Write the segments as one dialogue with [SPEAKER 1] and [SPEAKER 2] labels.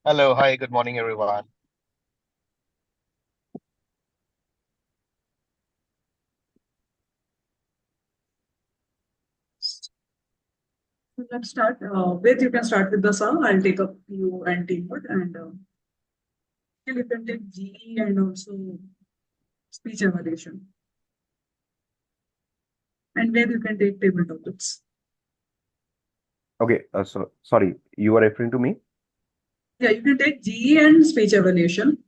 [SPEAKER 1] Hello, hi, good morning, everyone.
[SPEAKER 2] So let's start. With you can start with the song. I'll take up you and teamwork, and you can take GE and also speech evaluation, and where you can take table topics.
[SPEAKER 3] Okay, so sorry, you are referring to me?
[SPEAKER 2] Yeah, you can take GE and speech evaluation,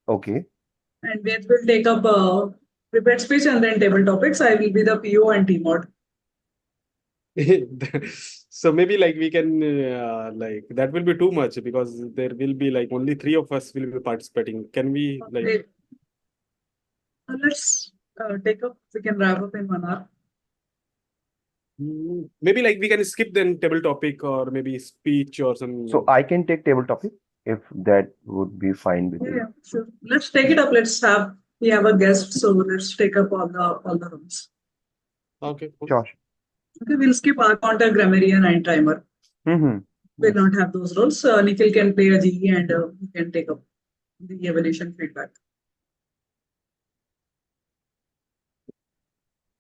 [SPEAKER 3] Okay,
[SPEAKER 2] and where will take up prepared speech and then table topics. I will be the PO and teamwork.
[SPEAKER 4] So maybe like we can like that will be too much because there will be like only three of us will be participating. Can we like
[SPEAKER 2] Okay, let's take up. We can wrap up in 1 hour.
[SPEAKER 4] maybe like we can skip then table topic or maybe speech or some.
[SPEAKER 3] so I can take table topic if that would be fine with
[SPEAKER 2] Yeah,
[SPEAKER 3] you.
[SPEAKER 2] yeah, sure. Let's take it up. Let's have we have a guest, so let's take up all the rooms.
[SPEAKER 4] Okay, cool.
[SPEAKER 3] Sure.
[SPEAKER 2] Okay, we'll skip our counter, grammarian, and timer.
[SPEAKER 3] Mm-hmm.
[SPEAKER 2] Will
[SPEAKER 3] Yes.
[SPEAKER 2] not have those roles. Nikhil can play a GE and he can take up the evaluation feedback.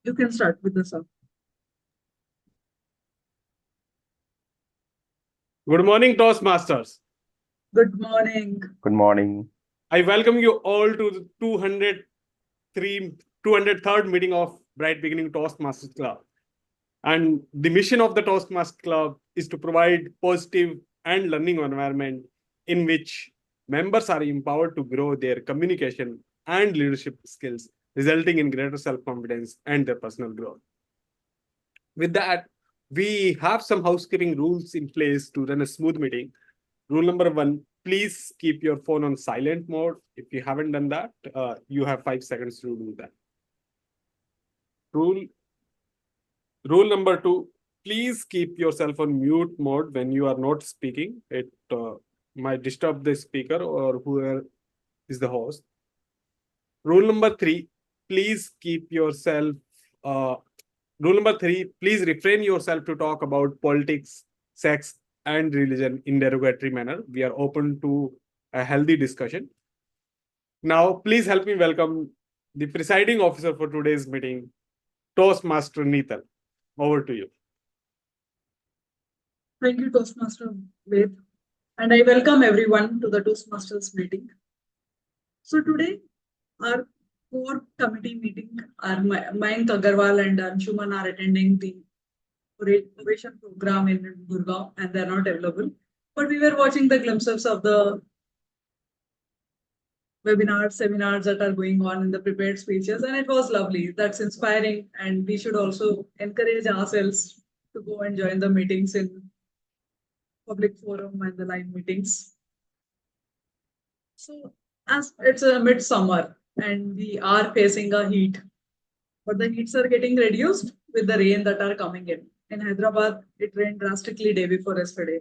[SPEAKER 2] You can start with the song.
[SPEAKER 4] Good morning, Toastmasters.
[SPEAKER 2] Good morning.
[SPEAKER 3] Good morning.
[SPEAKER 4] I welcome you all to the 203rd meeting of Bright Beginning Toastmasters Club. And the mission of the Toastmasters Club is to provide positive and learning environment in which members are empowered to grow their communication and leadership skills, resulting in greater self-confidence and their personal growth. With that, we have some housekeeping rules in place to run a smooth meeting. Rule number one, please keep your phone on silent mode. If you haven't done that, you have 5 seconds to do that. Rule Rule number two, please keep yourself on mute mode when you are not speaking. It might disturb the speaker or whoever is the host. Rule number three, please keep yourself. Uh, Rule number three, please refrain yourself to talk about politics, sex, and religion in derogatory manner. We are open to a healthy discussion. Now, please help me welcome the presiding officer for today's meeting, Toastmaster Neetal. Over to you.
[SPEAKER 2] Thank you, Toastmaster Ved. And I welcome everyone to the Toastmasters meeting. So today, our core committee meeting, our Mayank Agarwal and Anshuman are attending the Ovation program in Gurgaon and they're not available. But we were watching the glimpses of the webinars, seminars that are going on in the prepared speeches, and it was lovely. That's inspiring, and we should also encourage ourselves to go and join the meetings in public forum and the live meetings. So, as it's a midsummer and we are facing a heat, but the heats are getting reduced with the rain that are coming in. In Hyderabad, it rained drastically day before yesterday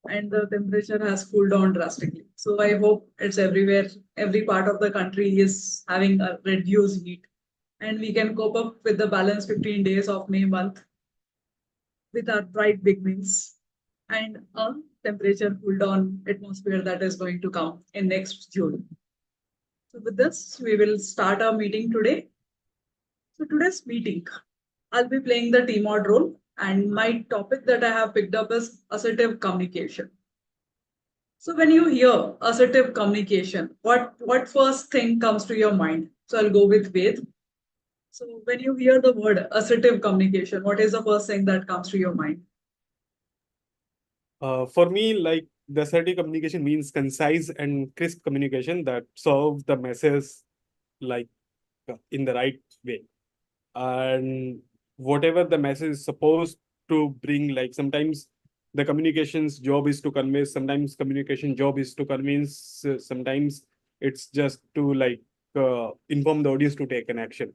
[SPEAKER 2] and the temperature has cooled down drastically. So I hope it's everywhere. Every part of the country is having a reduced heat, and we can cope up with the balance 15 days of May month with our bright beginnings and a temperature cool down atmosphere that is going to come in next June. So with this, we will start our meeting today. So today's meeting, I'll be playing the team mod role, and my topic that I have picked up is assertive communication. So when you hear assertive communication, what first thing comes to your mind? So I'll go with Ved. So when you hear the word assertive communication, what is the first thing that comes to your mind?
[SPEAKER 4] For me, like the assertive communication means concise and crisp communication that serve the message like in the right way. And whatever the message is supposed to bring, like sometimes the communications job is to convey, sometimes communication job is to convince, sometimes it's just to like inform the audience to take an action.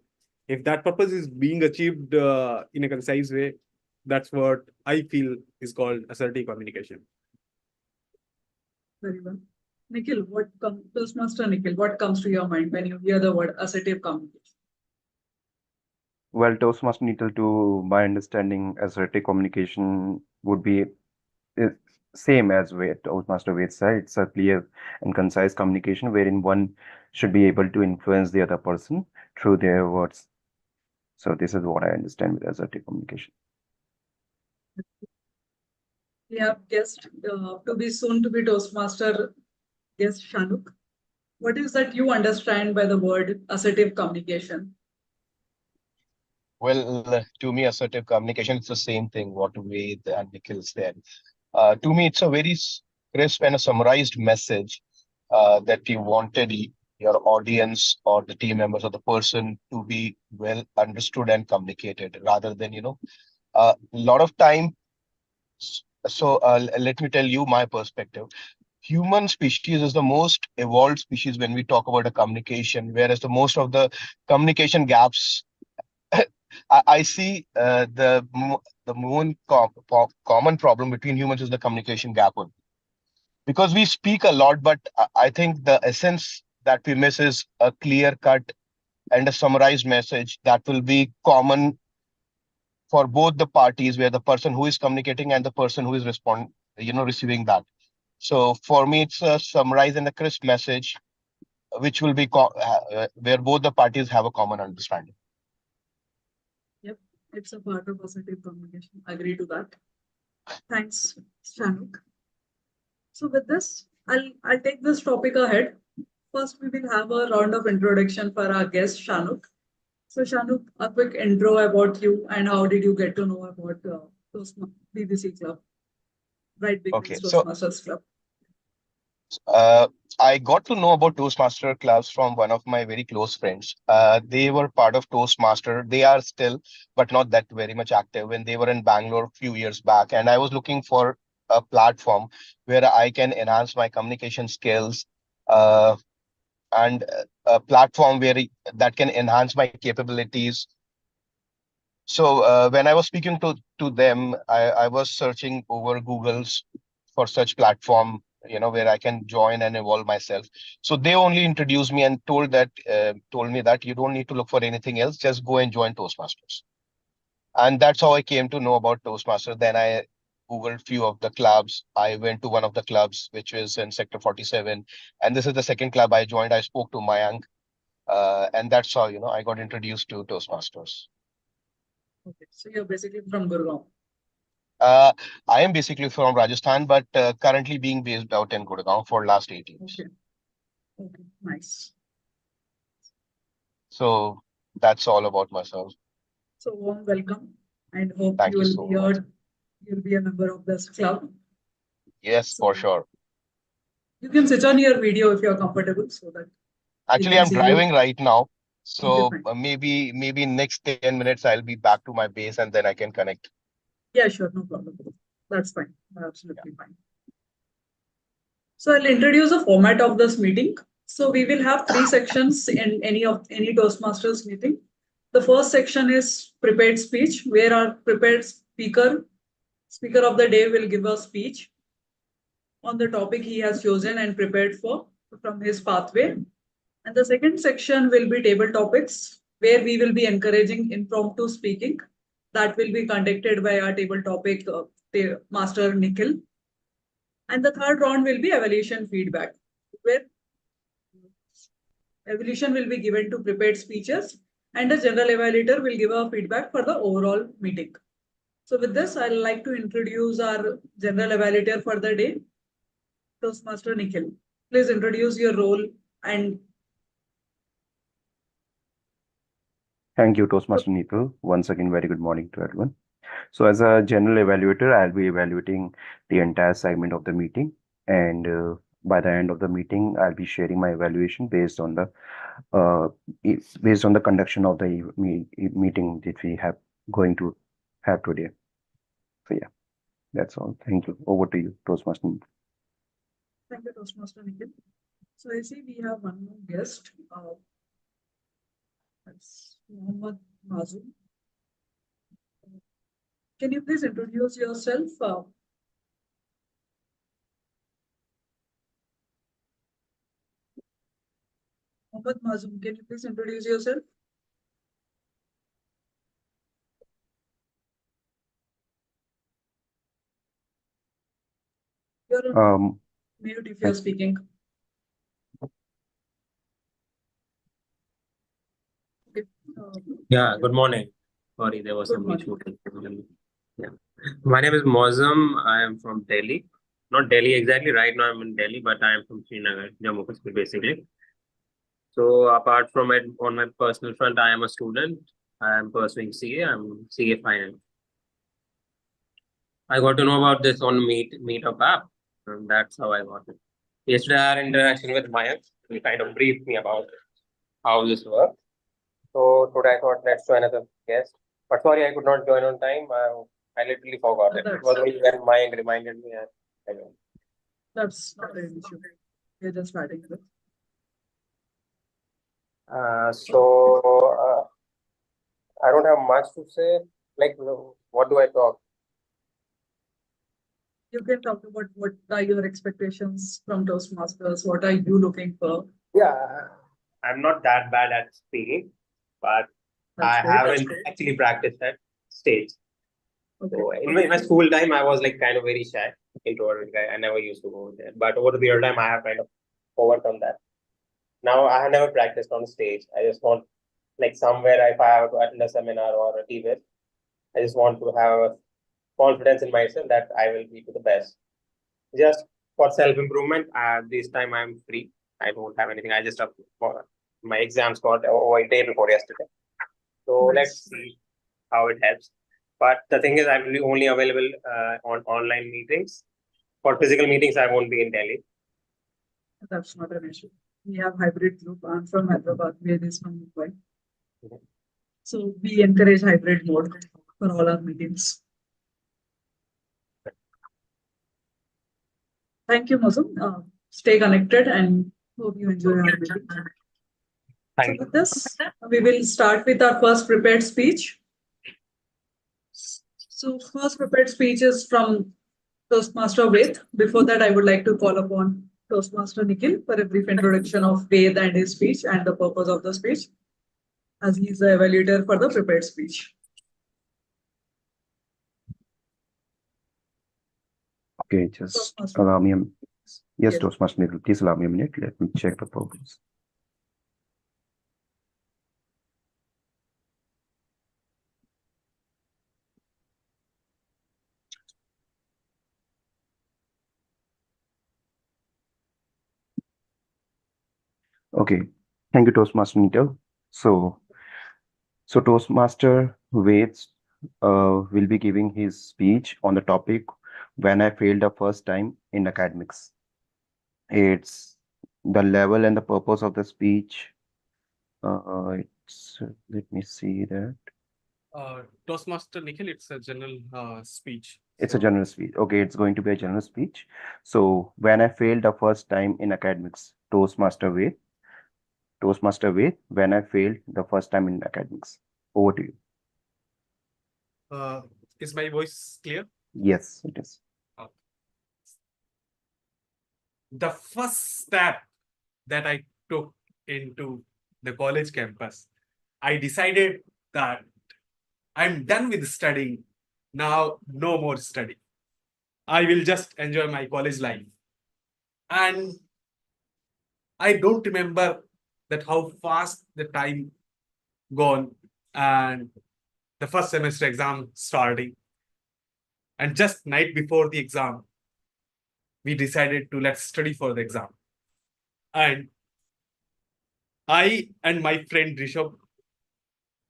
[SPEAKER 4] If that purpose is being achieved in a concise way, that's what I feel is called assertive communication.
[SPEAKER 2] Very well. Nikhil, Toastmaster Nikhil, what comes to your mind when you hear the word assertive communication?
[SPEAKER 3] Well, Toastmaster Neetal, to my understanding, assertive communication would be same as with Toastmaster Ved said, it's a clear and concise communication wherein one should be able to influence the other person through their words. So this is what I understand with assertive communication.
[SPEAKER 2] We have guest to be soon to be Toastmaster guest Shanuk. What is that you understand by the word assertive communication?
[SPEAKER 1] Well, to me, assertive communication is the same thing what Ved and Nikhil said. To me, it's a very crisp and a summarized message that you wanted your audience or the team members or the person to be well understood and communicated rather than, a lot of time. So let me tell you my perspective. Human species is the most evolved species when we talk about a communication, whereas the most of the communication gaps I see the moon common problem between humans is the communication gap only. Because we speak a lot, but I think the essence that we miss is a clear cut and a summarized message that will be common for both the parties, where the person who is communicating and the person who is receiving that. So for me, it's a summarized and a crisp message, which will be where both the parties have a common understanding.
[SPEAKER 2] Yep, it's a part of assertive communication. Agree to that. Thanks, Shanuk. So with this, I'll take this topic ahead. First, we will have a round of introduction for our guest Shanuk. So Shanuk, a quick intro about you and how did you get to know about BBC Club, Right
[SPEAKER 1] Okay,
[SPEAKER 2] Begins
[SPEAKER 1] so
[SPEAKER 2] Toastmasters Club.
[SPEAKER 1] Uh, I got to know about Toastmaster clubs from one of my very close friends. They were part of Toastmaster. They are still, but not that very much active when they were in Bangalore a few years back. And I was looking for a platform where I can enhance my communication skills, uh, and a platform that can enhance my capabilities. So when I was speaking to them, I was searching over Google's for such platform, where I can join and evolve myself. So they only introduced me and told me that you don't need to look for anything else, just go and join Toastmasters. And that's how I came to know about Toastmasters. Then I Googled few of the clubs. I went to one of the clubs, which was in Sector 47. And this is the second club I joined. I spoke to Mayank. And that's how, I got introduced to Toastmasters.
[SPEAKER 2] Okay, so you're basically from Gurgaon.
[SPEAKER 1] Uh, I am basically from Rajasthan, but currently being based out in Gurgaon for last 8 years.
[SPEAKER 2] Okay. Okay, nice.
[SPEAKER 1] So that's all about myself.
[SPEAKER 2] So warm welcome and hope
[SPEAKER 1] Thank you so much.
[SPEAKER 2] you'll be a member of this club.
[SPEAKER 1] Yes,
[SPEAKER 2] So
[SPEAKER 1] for sure.
[SPEAKER 2] you can switch on your video if you're comfortable so that we
[SPEAKER 1] Actually,
[SPEAKER 2] can
[SPEAKER 1] I'm
[SPEAKER 2] see
[SPEAKER 1] driving
[SPEAKER 2] you.
[SPEAKER 1] right now.
[SPEAKER 2] Okay,
[SPEAKER 1] So
[SPEAKER 2] fine.
[SPEAKER 1] maybe next 10 minutes I'll be back to my base and then I can connect.
[SPEAKER 2] Yeah, sure, no problem. That's fine. Absolutely fine. So I'll introduce the format of this meeting. So we will have three sections in any Toastmasters meeting. The first section is prepared speech, where our prepared speaker of the day will give a speech on the topic he has chosen and prepared for from his pathway. And the second section will be table topics, where we will be encouraging impromptu speaking. That will be conducted by our table topic master Nikhil. And the third round will be evaluation feedback, where evaluation will be given to prepared speeches and the general evaluator will give a feedback for the overall meeting. So with this, I'd like to introduce our general evaluator for the day, Toastmaster Nikhil. Please introduce your role and
[SPEAKER 3] Thank you, Toastmaster Neetu. Once again, very good morning to everyone. So as a general evaluator, I'll be evaluating the entire segment of the meeting. And by the end of the meeting, I'll be sharing my evaluation uh, based on the conduction of the meeting that we have going to have today. So yeah, that's all. Thank you. Over to you, Toastmaster Neetu.
[SPEAKER 2] thank you, Toastmaster Nikhil. So I see we have one more guest. That's Mohammed Mazum. Can you please introduce yourself? Mohammed Mazum, can you please introduce yourself? Mute if you're speaking. Okay.
[SPEAKER 5] Yeah, good morning. Sorry, there was
[SPEAKER 2] Good
[SPEAKER 5] some
[SPEAKER 2] morning.
[SPEAKER 5] issue. Yeah. My name is Mozam. I am from Delhi. Not Delhi exactly. Right now I'm in Delhi, but I am from Srinagar, Jammu Kashmir, basically. So apart from it, on my personal front, I am a student. I am pursuing CA. I'm CA final. I got to know about this on Meetup app, and that's how I got it. Yesterday, I had interaction with Mayank. He kind of briefed me about how this works. So today I thought let's join as a guest. But sorry, I could not join on time. I literally forgot it. It was only when Mayank reminded me. I joined.
[SPEAKER 2] That's not an issue. We're just starting with.
[SPEAKER 5] I don't have much to say. Like, what do I talk?
[SPEAKER 2] You can talk about what are your expectations from Toastmasters? What are you looking for?
[SPEAKER 5] Yeah, I'm not that bad at speaking, but
[SPEAKER 2] That's
[SPEAKER 5] I
[SPEAKER 2] great.
[SPEAKER 5] haven't actually practiced at stage.
[SPEAKER 2] Okay.
[SPEAKER 5] So in my school time, I was like kind of very shy, introverted guy. I never used to go there. But over the period of time, I have kind of overcome that. Now I have never practiced on stage. I just want like somewhere if I have to attend a seminar or a debate, I just want to have a confidence in myself that I will be to the best. Just for self-improvement, this time I'm free. I don't have anything. I just up for my exams got over a day before yesterday. So let's see how it helps. But the thing is, I will be only available on online meetings. For physical meetings, I won't be in Delhi.
[SPEAKER 2] That's not an issue. We have hybrid group. I'm from Hyderabad, where is from Mumbai.
[SPEAKER 5] Mhm.
[SPEAKER 2] So we encourage hybrid mode for all our meetings. Thank you, Mosum. Stay connected and hope you enjoy our meeting. So
[SPEAKER 5] Thank you.
[SPEAKER 2] with this, we will start with our first prepared speech. So first prepared speech is from Toastmaster Ved. Before that, I would like to call upon Toastmaster Nikhil for a brief introduction of Ved and his speech and the purpose of the speech, as he is the evaluator for the prepared speech.
[SPEAKER 3] Okay, just
[SPEAKER 2] Toastmaster.
[SPEAKER 3] allow me a yes,
[SPEAKER 2] Yes.
[SPEAKER 3] Toastmaster Nikhil, please allow me a minute. Let me check the purpose. Okay, thank you, Toastmaster Nikhil. So Toastmaster Waits will be giving his speech on the topic when I failed the first time in academics. It's the level and the purpose of the speech. Let me see that.
[SPEAKER 4] Toastmaster Nikhil, it's a general speech.
[SPEAKER 3] It's a general speech. Okay, it's going to be a general speech. So when I failed the first time in academics, Toastmaster way, when I failed the first time in academics. Over to you.
[SPEAKER 4] Is my voice clear?
[SPEAKER 3] Yes, it is.
[SPEAKER 4] The first step that I took into the college campus, I decided that I'm done with studying. Now, no more study. I will just enjoy my college life. And I don't remember that how fast the time gone and the first semester exam starting. And just night before the exam, we decided to let's study for the exam. And I and my friend Rishabh,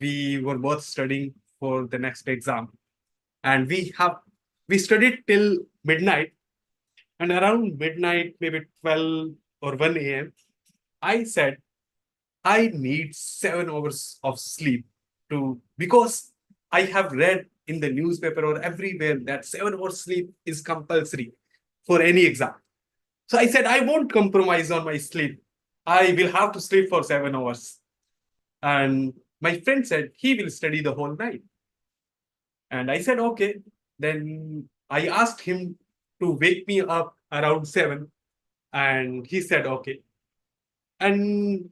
[SPEAKER 4] we were both studying for the next exam. And we studied till midnight. And around midnight, maybe 12 or 1 a.m., I said, I need 7 hours of sleep because I have read in the newspaper or everywhere that 7 hours sleep is compulsory for any exam. So I said, I won't compromise on my sleep. I will have to sleep for 7 hours. And my friend said he will study the whole night. And I said, okay. Then I asked him to wake me up around 7. And he said, okay. And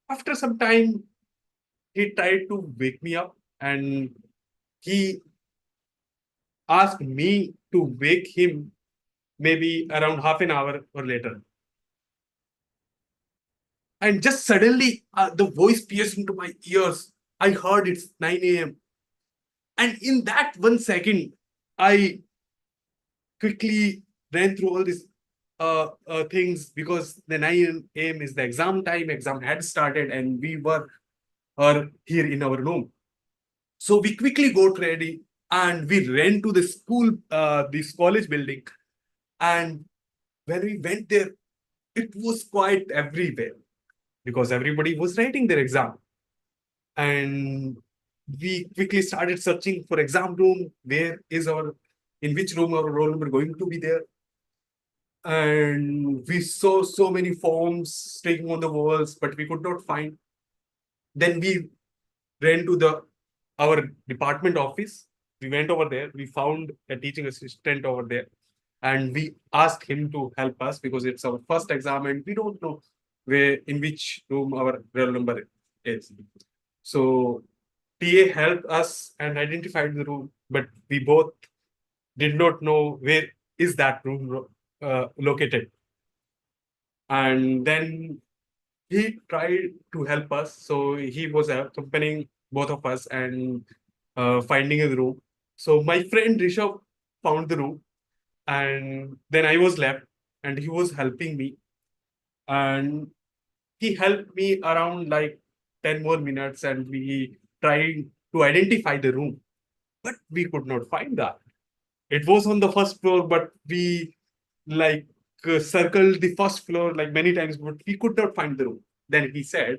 [SPEAKER 4] after some time, he tried to wake me up and he asked me to wake him maybe around half an hour or later. And just suddenly, the voice pierced into my ears. I heard it's 9 a.m. And in that 1 second, I quickly ran through all these things because the 9 a.m. is the exam time. Exam had started, and we were here in our room. So we quickly got ready and we ran to the school, this college building. And when we went there, it was quite everywhere because everybody was writing their exam. And we quickly started searching for exam room. In which room our roll number going to be there. And we saw so many forms sticking on the walls, but we could not find. Then we ran to our department office. We went over there. We found a teaching assistant over there, and we asked him to help us because it's our first exam and we don't know in which room our roll number is. So TA helped us and identified the room, but we both did not know where is that room located. And then he tried to help us. So he was accompanying both of us and finding a room. So my friend Rishabh found the room, and then I was left, and he was helping me. And he helped me around like 10 more minutes, and we tried to identify the room, but we could not find that. It was on the first floor, but we like circled the first floor like many times, but we could not find the room. Then he said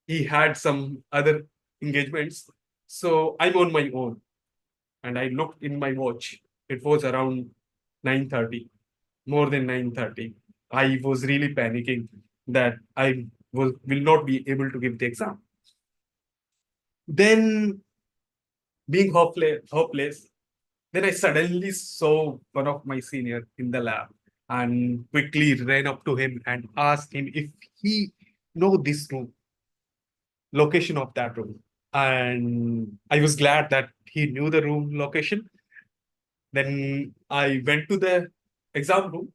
[SPEAKER 4] he had some other engagements. So I'm on my own. And I looked in my watch. It was around 9:30, more than 9:30. I was really panicking that I will not be able to give the exam. Then being hopeless, then I suddenly saw one of my senior in the lab and quickly ran up to him and asked him if he know this room, location of that room. And I was glad that he knew the room location. Then I went to the exam room.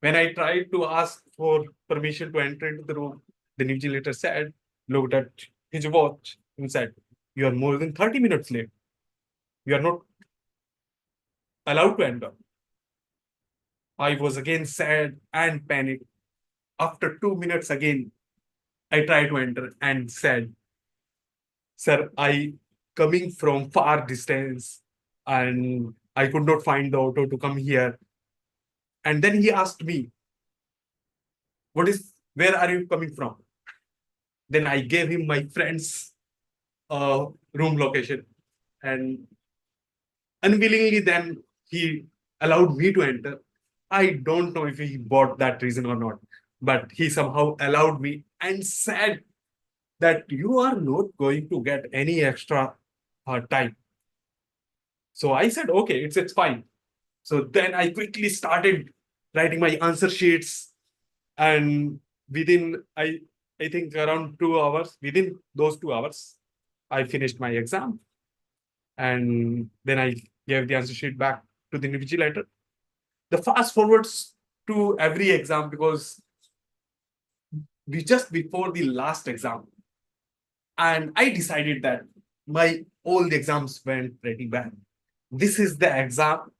[SPEAKER 4] When I tried to ask for permission to enter into the room, the invigilator said, looked at his watch and said, "You are more than 30 minutes late. You are not allowed to enter." I was again sad and panicked. After 2 minutes again, I tried to enter and said, "Sir, I coming from far distance and I could not find the auto to come here." And then he asked me, where are you coming from? Then I gave him my friend's room location, and unwillingly then he allowed me to enter. I don't know if he bought that reason or not, but he somehow allowed me and said that you are not going to get any extra time. So I said, okay, it's fine. So then I quickly started writing my answer sheets, and within I think around 2 hours, within those 2 hours, I finished my exam. And then I gave the answer sheet back to the invigilator. The fast forwards to every exam because we just before the last exam, and I decided that all the exams went pretty bad. This is the exam,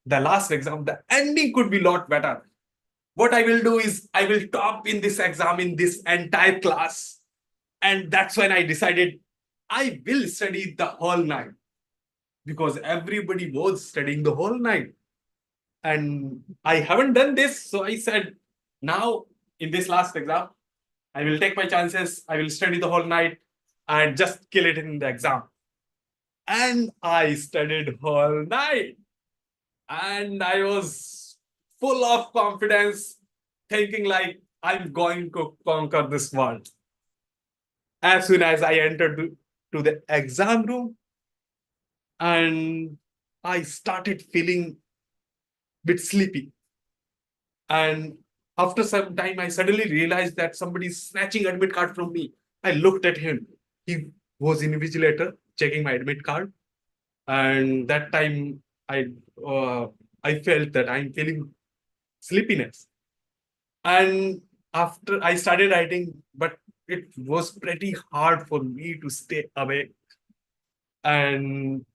[SPEAKER 4] the last exam. The ending could be a lot better. What I will do is I will top in this exam in this entire class. And that's when I decided I will study the whole night because everybody was studying the whole night. And I haven't done this. So I said, now in this last exam, I will take my chances. I will study the whole night and just kill it in the exam. And I studied whole night. And I was full of confidence, thinking like I'm going to conquer this world. As soon as I entered to the exam room, and I started feeling a bit sleepy. And after some time, I suddenly realized that somebody's snatching admit card from me. I looked at him. He was invigilator checking my admit card. And that time I I felt that I'm feeling sleepiness. And after I started writing, but it was pretty hard for me to stay awake. And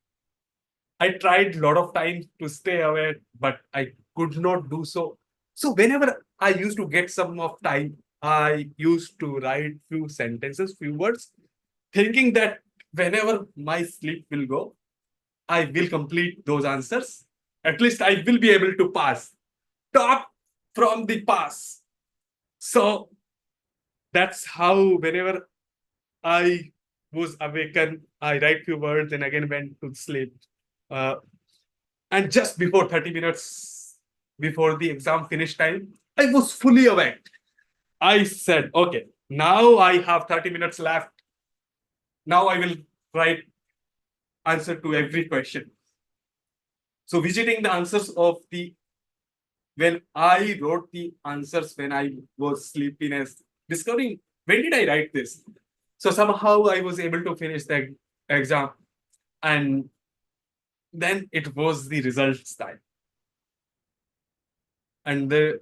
[SPEAKER 4] I tried a lot of times to stay awake, but I could not do so. So whenever I used to get some of time, I used to write few sentences, few words, thinking that whenever my sleep will go, I will complete those answers. At least I will be able to pass. Top from the pass. So that's how whenever I was awakened, I write few words and again went to sleep. Uh, and just before 30 minutes before the exam finish time, I was fully awake. I said, okay, now I have 30 minutes left. Now I will write answer to every question. So visiting the answers of the when I wrote the answers when I was sleepiness, discovering when did I write this? So somehow I was able to finish the exam, and then it was the results time. And the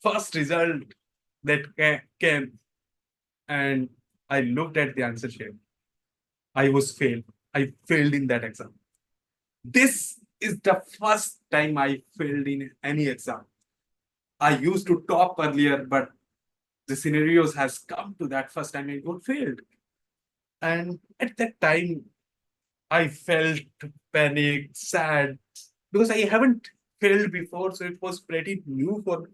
[SPEAKER 4] first result that came, and I looked at the answer sheet. I was failed. I failed in that exam. This is the first time I failed in any exam. I used to top earlier, but the scenarios has come to that first time I got failed. And at that time, I felt panicked, sad, because I haven't failed before, so it was pretty new for me.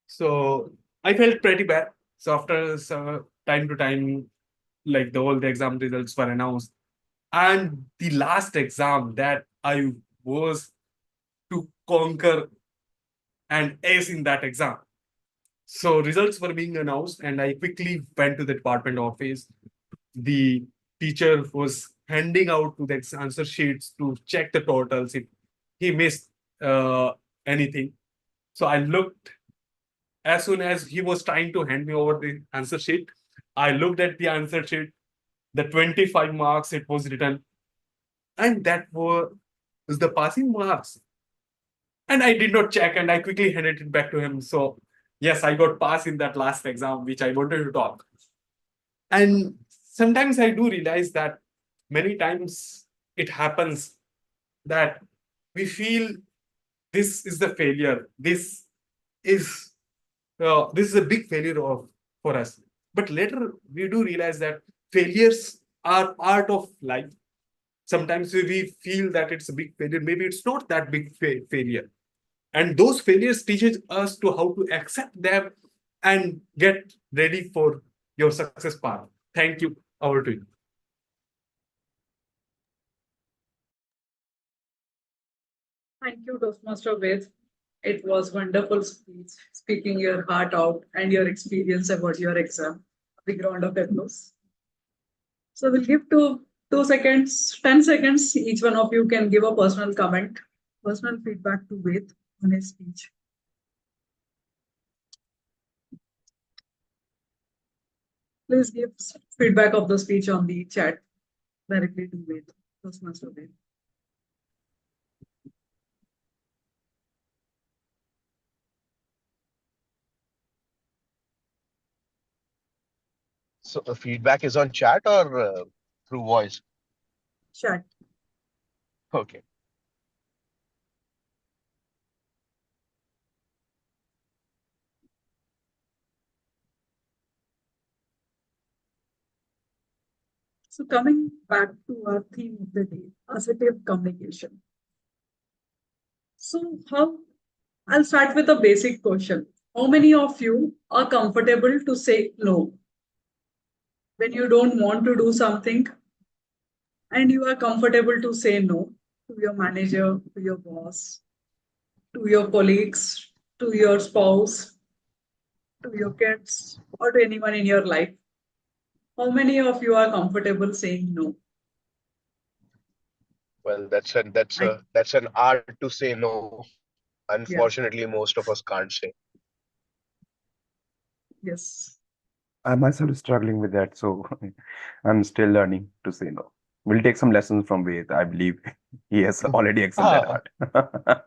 [SPEAKER 4] So I felt pretty bad. So after time to time, like all the exam results were announced, and the last exam that I was to conquer and ace in that exam. So results were being announced, and I quickly went to the department office. The teacher was handing out to the answer sheets to check the totals if he missed anything. So I looked as soon as he was trying to hand me over the answer sheet. I looked at the answer sheet, the 25 marks it was written, and that was the passing marks. And I did not check, and I quickly handed it back to him. So yes, I got passed in that last exam, which I wanted to talk. And sometimes I do realize that many times it happens that we feel this is the failure. This is a big failure for us. But later we do realize that failures are part of life. Sometimes we feel that it's a big failure. Maybe it's not that big failure. And those failures teaches us to how to accept them and get ready for your success path. Thank you. Over to you.
[SPEAKER 2] Thank you, Toastmaster Ved. It was wonderful speech, speaking your heart out and your experience about your exam. Big round of applause. So we'll give 2 seconds, 10 seconds. Each one of you can give a personal comment, personal feedback to Ved on his speech. Please give feedback of the speech on the chat directly to Ved, Toastmaster Ved.
[SPEAKER 1] So the feedback is on chat or through voice?
[SPEAKER 2] Chat.
[SPEAKER 1] Okay.
[SPEAKER 2] So coming back to our theme of the day, assertive communication. So I'll start with a basic question. How many of you are comfortable to say no when you don't want to do something and you are comfortable to say no to your manager, to your boss, to your colleagues, to your spouse, to your kids, or to anyone in your life? How many of you are comfortable saying no?
[SPEAKER 1] Well, that's an art to say no.
[SPEAKER 2] Yeah,
[SPEAKER 1] Unfortunately, most of us can't say.
[SPEAKER 2] yes.
[SPEAKER 3] I myself is struggling with that, so I'm still learning to say no. We'll take some lessons from Ved. I believe he has already excelled
[SPEAKER 1] Ah,
[SPEAKER 3] at art.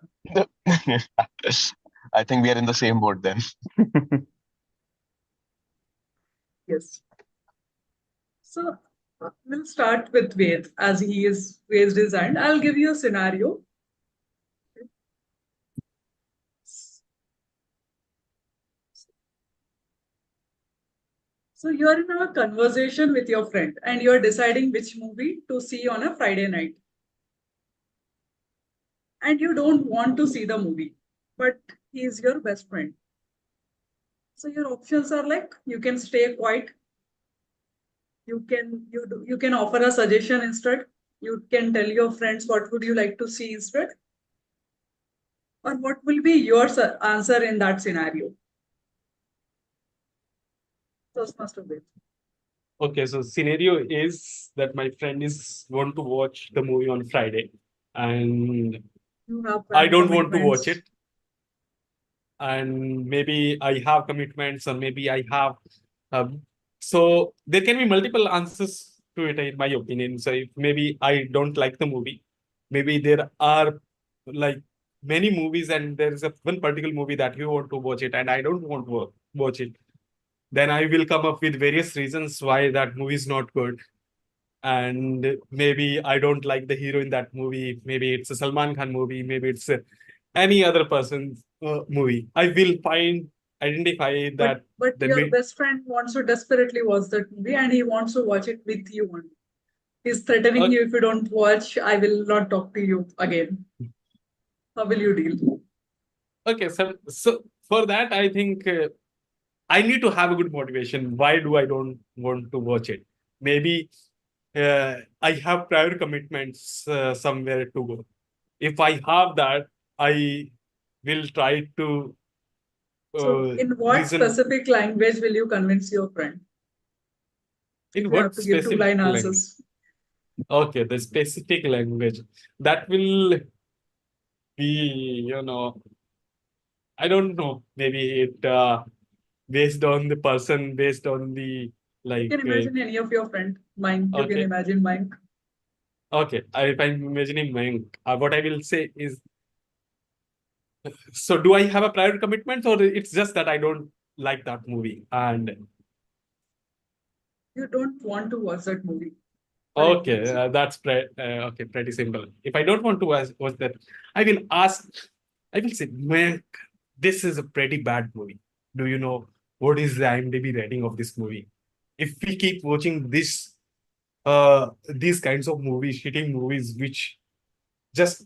[SPEAKER 1] I think we are in the same boat then.
[SPEAKER 2] Yes. So we'll start with Ved as he is Ved's designed. I'll give you a scenario. So you're in a conversation with your friend and you're deciding which movie to see on a Friday night. And you don't want to see the movie, but he's your best friend. So your options are like you can stay quiet, you can offer a suggestion instead, you can tell your friends what would you like to see instead, or what will be your answer in that scenario. Toastmaster Ved.
[SPEAKER 4] Okay, so scenario is that my friend is want to watch the movie on Friday, and
[SPEAKER 2] You have
[SPEAKER 4] I
[SPEAKER 2] planned
[SPEAKER 4] don't want to watch
[SPEAKER 2] commitments.
[SPEAKER 4] it, and maybe I have commitments, or maybe I have. So there can be multiple answers to it, in my opinion. So if maybe I don't like the movie, maybe there are like many movies, and there is a one particular movie that you want to watch it, and I don't want to watch it. Then I will come up with various reasons why that movie is not good. And maybe I don't like the hero in that movie. Maybe it's a Salman Khan movie. Maybe it's any other person's movie. I will identify that.
[SPEAKER 2] But
[SPEAKER 4] Then
[SPEAKER 2] your
[SPEAKER 4] we,
[SPEAKER 2] best friend wants to desperately watch that movie and he wants to watch it with you only. He's threatening
[SPEAKER 4] uh,
[SPEAKER 2] you if you don't watch, I will not talk to you again. How will you deal?
[SPEAKER 4] okay, so for that, I think I need to have a good motivation. Why do I don't want to watch it? Maybe I have prior commitments somewhere to go. If I have that, I will try to
[SPEAKER 2] So, in what
[SPEAKER 4] reason
[SPEAKER 2] specific language will you convince your friend?
[SPEAKER 4] in
[SPEAKER 2] If you have
[SPEAKER 4] what
[SPEAKER 2] to give two
[SPEAKER 4] specific
[SPEAKER 2] line
[SPEAKER 4] language.
[SPEAKER 2] answers.
[SPEAKER 4] Okay, the specific language that will be, I don't know. Maybe it based on the person, based on the
[SPEAKER 2] You
[SPEAKER 4] like.
[SPEAKER 2] can imagine any of your friend. Mine, you can
[SPEAKER 4] Okay,
[SPEAKER 2] imagine mine.
[SPEAKER 4] okay. If I'm imagining my, what I will say is, so do I have a prior commitment, or it's just that I don't like that movie? And
[SPEAKER 2] You don't want to watch that movie. Or it
[SPEAKER 4] okay,
[SPEAKER 2] means
[SPEAKER 4] okay, pretty simple. If I don't want to watch that, I will ask. I will say, man, this is a pretty bad movie. Do you know what is the IMDb rating of this movie? If we keep watching these kinds of movies, shitting movies, which just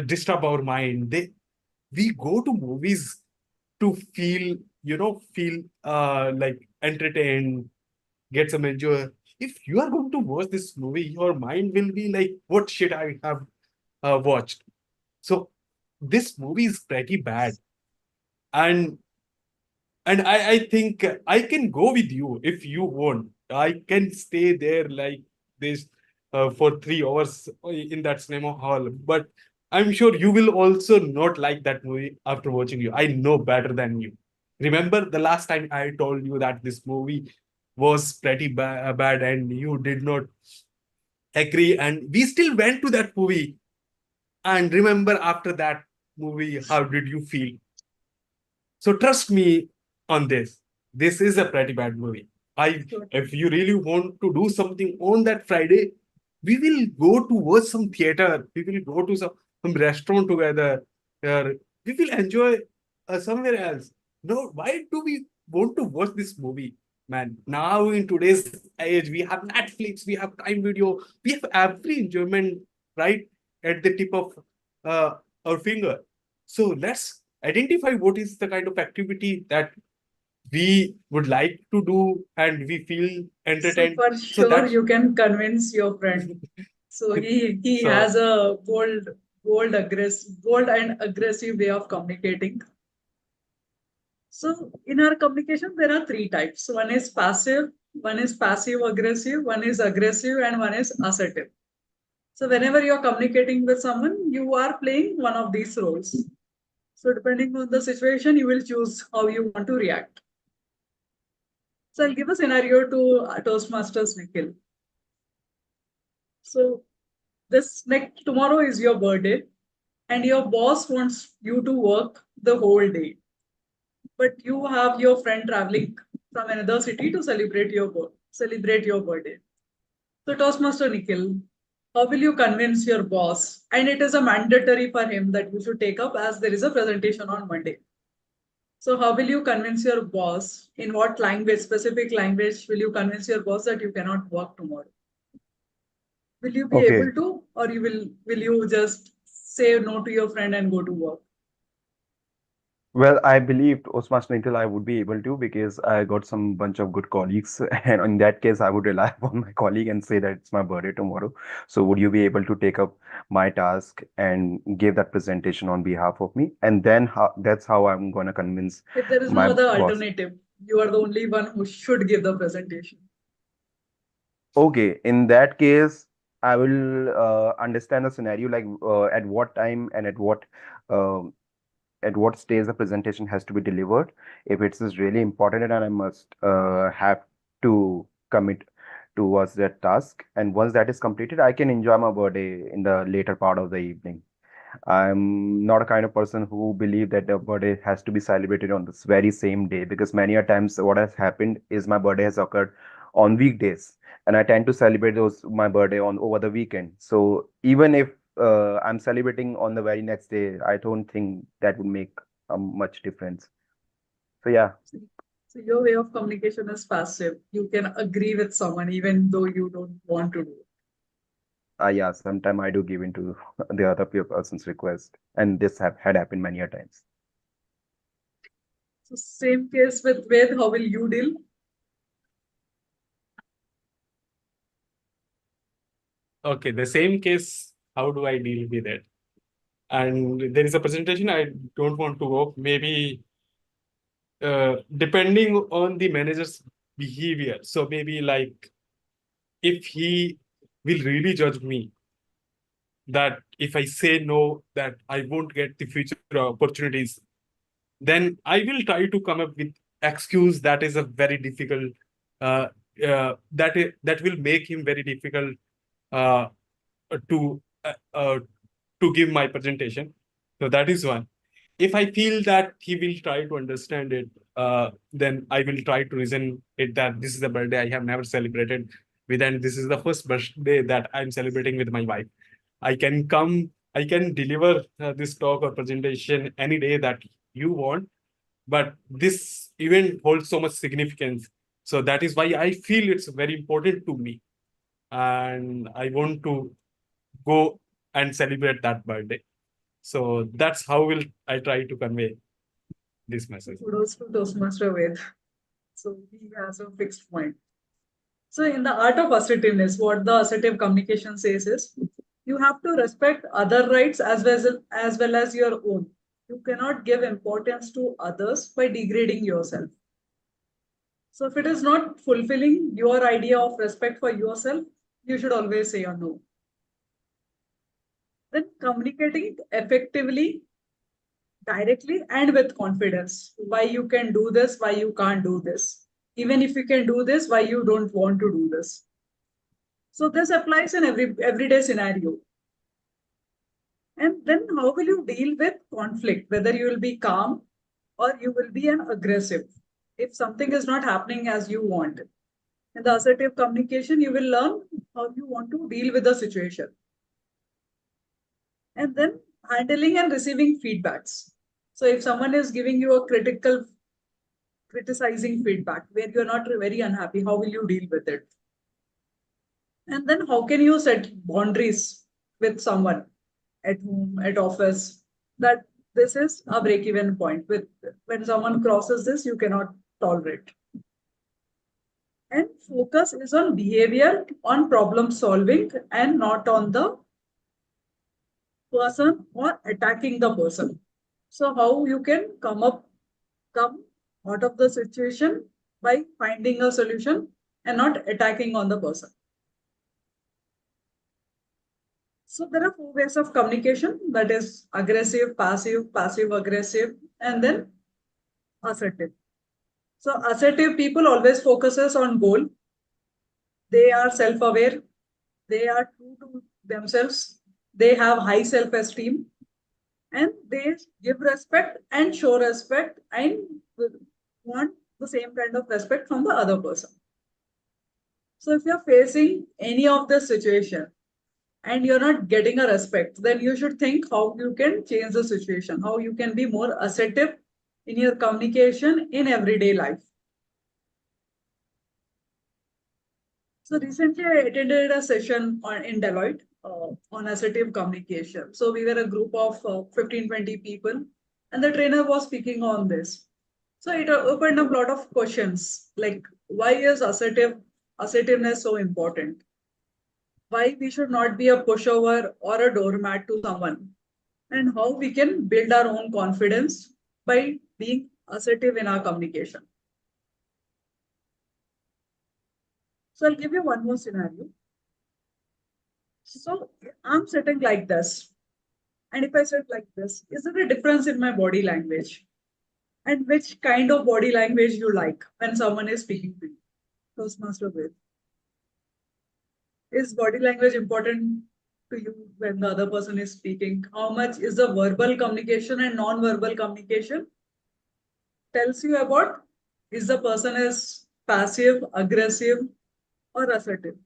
[SPEAKER 4] disturb our mind, we go to movies to feel like entertained, get some enjoy. If you are going to watch this movie, your mind will be like, what shit I have watched. So this movie is pretty bad. And and I think I can go with you if you want. I can stay there like this for 3 hours in that cinema hall. But I'm sure you will also not like that movie after watching you. I know better than you. Remember the last time I told you that this movie was pretty bad and you did not agree, and we still went to that movie. And remember after that movie, how did you feel? So trust me on this. This is a pretty bad movie.
[SPEAKER 2] sure.
[SPEAKER 4] If you really want to do something on that Friday, we will go to watch some theater. We will go to some restaurant together. We will enjoy somewhere else. No, why do we want to watch this movie, man? Now in today's age, we have Netflix, we have Prime Video, we have every enjoyment right at the tip of uh, our finger. So let's identify what is the kind of activity that we would like to do and we feel
[SPEAKER 2] So
[SPEAKER 4] entertained.
[SPEAKER 2] for
[SPEAKER 4] So
[SPEAKER 2] sure
[SPEAKER 4] that's
[SPEAKER 2] you can convince your friend. So he has
[SPEAKER 4] so
[SPEAKER 2] a bold and aggressive way of communicating. So in our communication, there are three types. One is passive aggressive, one is aggressive, and one is assertive. So whenever you're communicating with someone, you are playing one of these roles. So depending on the situation, you will choose how you want to react. So I'll give a scenario to Toastmasters Nikhil. So tomorrow is your birthday, and your boss wants you to work the whole day, but you have your friend traveling from another city to celebrate your birthday. So Toastmaster Nikhil, how will you convince your boss? And it is a mandatory for him that you should take up as there is a presentation on Monday. So how will you convince your boss? In what language, specific language, will you convince your boss that you cannot work tomorrow? Will you be
[SPEAKER 3] Okay.
[SPEAKER 2] able to, or will you just say no to your friend and go to work?
[SPEAKER 3] Well, I believe Toastmaster Nikhil, I would be able to because I got some bunch of good colleagues, and in that case, I would rely upon my colleague and say that it's my birthday tomorrow. So, would you be able to take up my task and give that presentation on behalf of me? And then that's how I'm going to convince
[SPEAKER 2] If there is no
[SPEAKER 3] my
[SPEAKER 2] other
[SPEAKER 3] boss.
[SPEAKER 2] alternative, you are the only one who should give the presentation.
[SPEAKER 3] Okay, in that case, I will understand the scenario like at what time and um, at what stage the presentation has to be delivered. If it is really important and I must have to commit towards that task, and once that is completed, I can enjoy my birthday in the later part of the evening. I'm not a kind of person who believe that the birthday has to be celebrated on this very same day because many a times what has happened is my birthday has occurred on weekdays and I tend to celebrate those my birthday on over the weekend. So even if I'm celebrating on the very next day, I don't think that would make much difference. So yeah,
[SPEAKER 2] So your way of communication is passive. You can agree with someone even though you don't want to do it.
[SPEAKER 3] yeah, sometimes I do give in to the other person's request, and this have had happened many a times.
[SPEAKER 2] So same case with Ved, how will you deal?
[SPEAKER 4] Okay, the same case, how do I deal with it? And there is a presentation I don't want to go. Maybe depending on the manager's behavior. So maybe like if he will really judge me that if I say no, that I won't get the future opportunities, then I will try to come up with excuse that is a very difficult uh, that will make him very difficult uh, to uh, uh, to give my presentation. So that is one. If I feel that he will try to understand it, then I will try to reason it that this is a birthday I have never celebrated with, and this is the first birthday that I'm celebrating with my wife. I can come, I can deliver this talk or presentation any day that you want, but this event holds so much significance. So that is why I feel it's very important to me, and I want to go and celebrate that birthday. So that's how will I try to convey this message.
[SPEAKER 2] Kudos to Toastmaster Ved. So he has a fixed point. So in the art of assertiveness, what the assertive communication says is you have to respect other rights as well as your own. You cannot give importance to others by degrading yourself. So if it is not fulfilling your idea of respect for yourself, you should always say a no. Then communicating effectively, directly, and with confidence. Why you can do this, why you can't do this. Even if you can do this, why you don't want to do this. So this applies in everyday scenario. And then how will you deal with conflict? Whether you will be calm or you will be an aggressive. If something is not happening as you want. In the assertive communication, you will learn how you want to deal with the situation. And then handling and receiving feedbacks. So if someone is giving you a criticizing feedback where you're not very unhappy, how will you deal with it? And then how can you set boundaries with someone at home, at office, that this is a break-even point. With when someone crosses this, you cannot tolerate. And focus is on behavior, on problem solving, and not on the person or attacking the person. So how you can come out of the situation by finding a solution and not attacking on the person. So there are 4 ways of communication, that is aggressive, passive aggressive, and then assertive. So assertive people always focuses on goal. They are self-aware. they are true to themselves, they have high self-esteem, and they give respect and show respect and want the same kind of respect from the other person. So if you're facing any of this situation and you're not getting a respect, then you should think how you can change the situation, how you can be more assertive in your communication in everyday life. So recently I attended a session in Deloitte on assertive communication. So we were a group of 15, 20 people, and the trainer was speaking on this. So it opened up a lot of questions like why is assertiveness so important? Why we should not be a pushover or a doormat to someone, and how we can build our own confidence by being assertive in our communication. So I'll give you one more scenario. So I'm sitting like this. And if I sit like this, is there a difference in my body language? And which kind of body language you like when someone is speaking to you? Toastmaster with. Is body language important to you when the other person is speaking? How much is the verbal communication and non-verbal communication? Tells you about is the person is passive, aggressive, or assertive.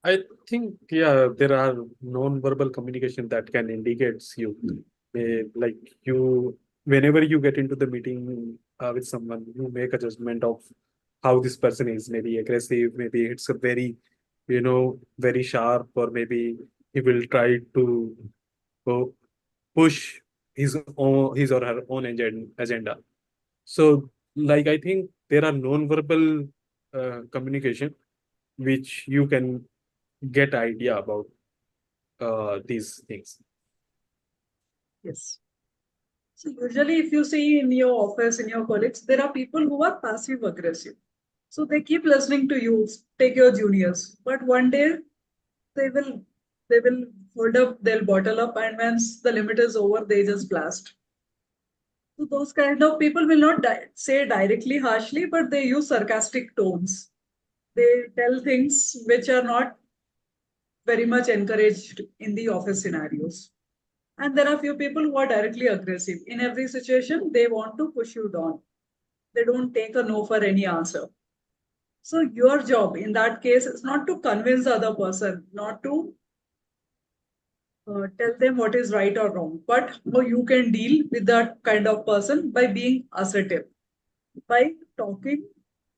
[SPEAKER 4] I think, yeah, there are non-verbal communication that can indicates you. Like you, whenever you get into the meeting with someone, you make a judgment of how this person is. Maybe aggressive, maybe it's a very, very sharp, or maybe he will try to push his or her own agenda. So, like, I think there are non-verbal communication which you can get idea about these things.
[SPEAKER 2] Yes. So usually if you see in your office, in your colleagues, there are people who are passive aggressive. So they keep listening to you, take your juniors, but one day they will they will hold up, they'll bottle up, and once the limit is over, they just blast. So those kind of people will not say directly harshly, but they use sarcastic tones. They tell things which are not very much encouraged in the office scenarios. And there are few people who are directly aggressive. In every situation, they want to push you down. They don't take a no for any answer. So your job in that case is not to convince the other person, not to tell them what is right or wrong, but how you can deal with that kind of person by being assertive, by talking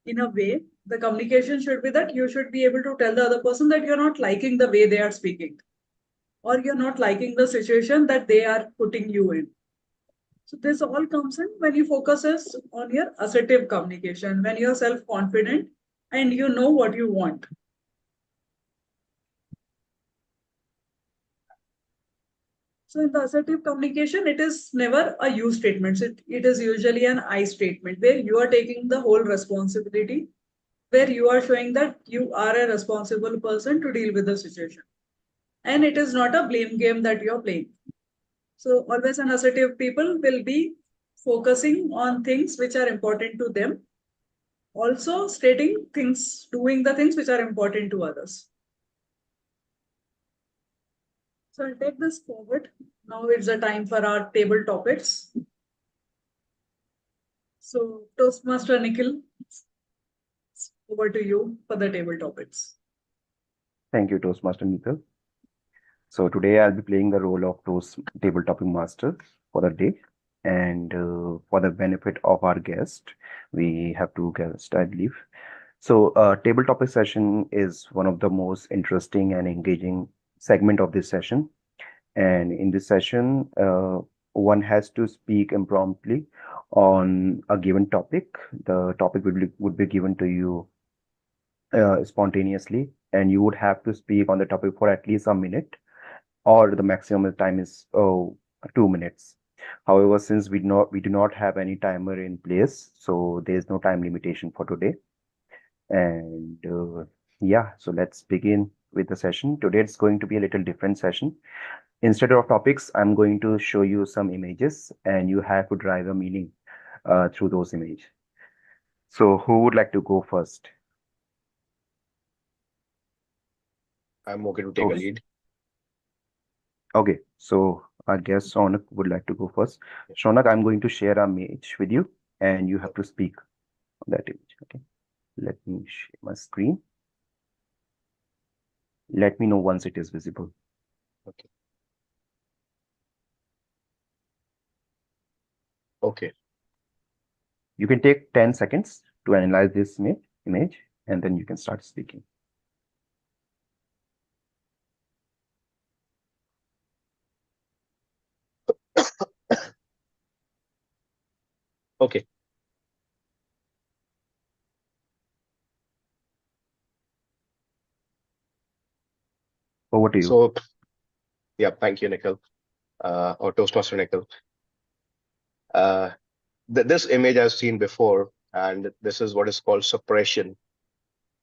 [SPEAKER 2] in a way. The communication should be that you should be able to tell the other person that you're not liking the way they are speaking, or you're not liking the situation that they are putting you in. So this all comes in when you focuses on your assertive communication, when you're self-confident and you know what you want. So in the assertive communication, it is never a you statement. It is usually an I statement where you are taking the whole responsibility, where you are showing that you are a responsible person to deal with the situation. And it is not a blame game that you're playing. So always an assertive people will be focusing on things which are important to them, also stating things, doing the things which are important to others. So I'll take this forward. Now it's the time for our table topics. So Toastmaster Nikhil, over to you for the table topics.
[SPEAKER 3] Thank you, Toastmaster Nikhil. So today I'll be playing the role of table topping master for the day. And for the benefit of our guest, we have two guests, I believe. So table topic session is one of the most interesting and engaging segment of this session. And in this session, one has to speak impromptu on a given topic. The topic would be given to you spontaneously, and you would have to speak on the topic for at least a minute, or the maximum time is 2 minutes. However, since we do not have any timer in place, so there is no time limitation for today. And yeah, so let's begin with the session. Today it's going to be a little different session. Instead of topics, I'm going to show you some images, and you have to drive a meaning through those images. So who would like to go first?
[SPEAKER 1] I'm okay to take a
[SPEAKER 3] Okay.
[SPEAKER 1] lead.
[SPEAKER 3] Okay, so I guess Shaunak would like to go first. Shaunak, I'm going to share a image with you, and you have to speak on that image. Okay, let me share my screen. Let me know once it is visible.
[SPEAKER 1] Okay. Okay.
[SPEAKER 3] You can take 10 seconds to analyze this image, and then you can start speaking.
[SPEAKER 1] Okay.
[SPEAKER 3] Over to you.
[SPEAKER 1] So, yeah, thank you, Nikhil, or Toastmaster Nikhil. This image I've seen before, and this is what is called suppression,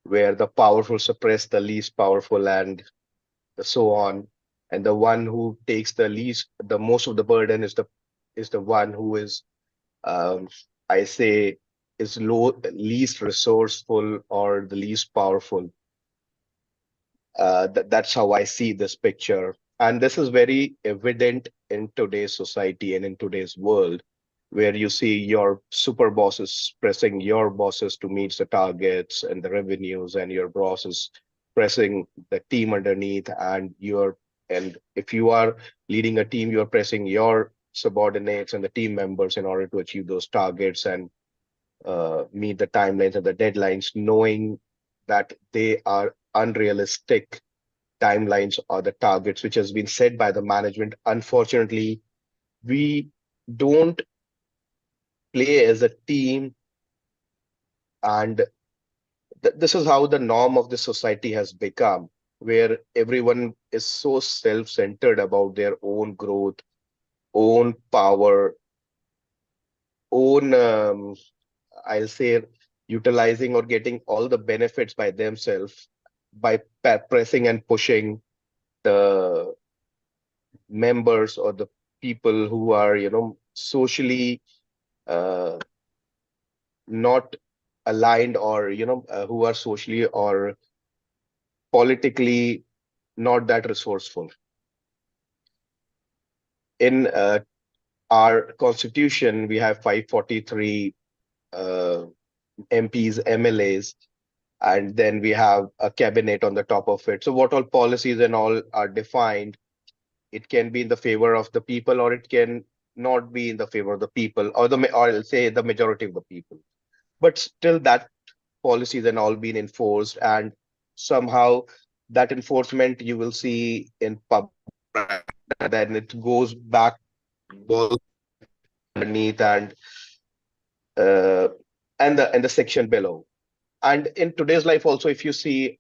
[SPEAKER 1] where the powerful suppress the least powerful, and so on. And the one who takes the most of the burden is the one who is, um, I say, is least resourceful or the least powerful. That's how I see this picture. And this is very evident in today's society and in today's world, where you see your super bosses pressing your bosses to meet the targets and the revenues, and your bosses pressing the team underneath, and if you are leading a team, you're pressing your subordinates and the team members in order to achieve those targets and meet the timelines and the deadlines, knowing that they are unrealistic timelines or the targets which has been set by the management. Unfortunately, we don't play as a team, and this is how the norm of the society has become, where everyone is so self-centered about their own growth, own power, own, I'll say, utilizing or getting all the benefits by themselves by pressing and pushing the members or the people who are, socially uh, not aligned, or who are socially or politically not that resourceful. In our constitution, we have 543 uh, MPs, MLAs, and then we have a cabinet on the top of it. So what all policies and all are defined, it can be in the favor of the people, or it can not be in the favor of the people, or I'll say the majority of the people. But still, that policies and all been enforced, and somehow that enforcement you will see in public, and then it goes back all underneath, uh, and the section below. And in today's life also, if you see,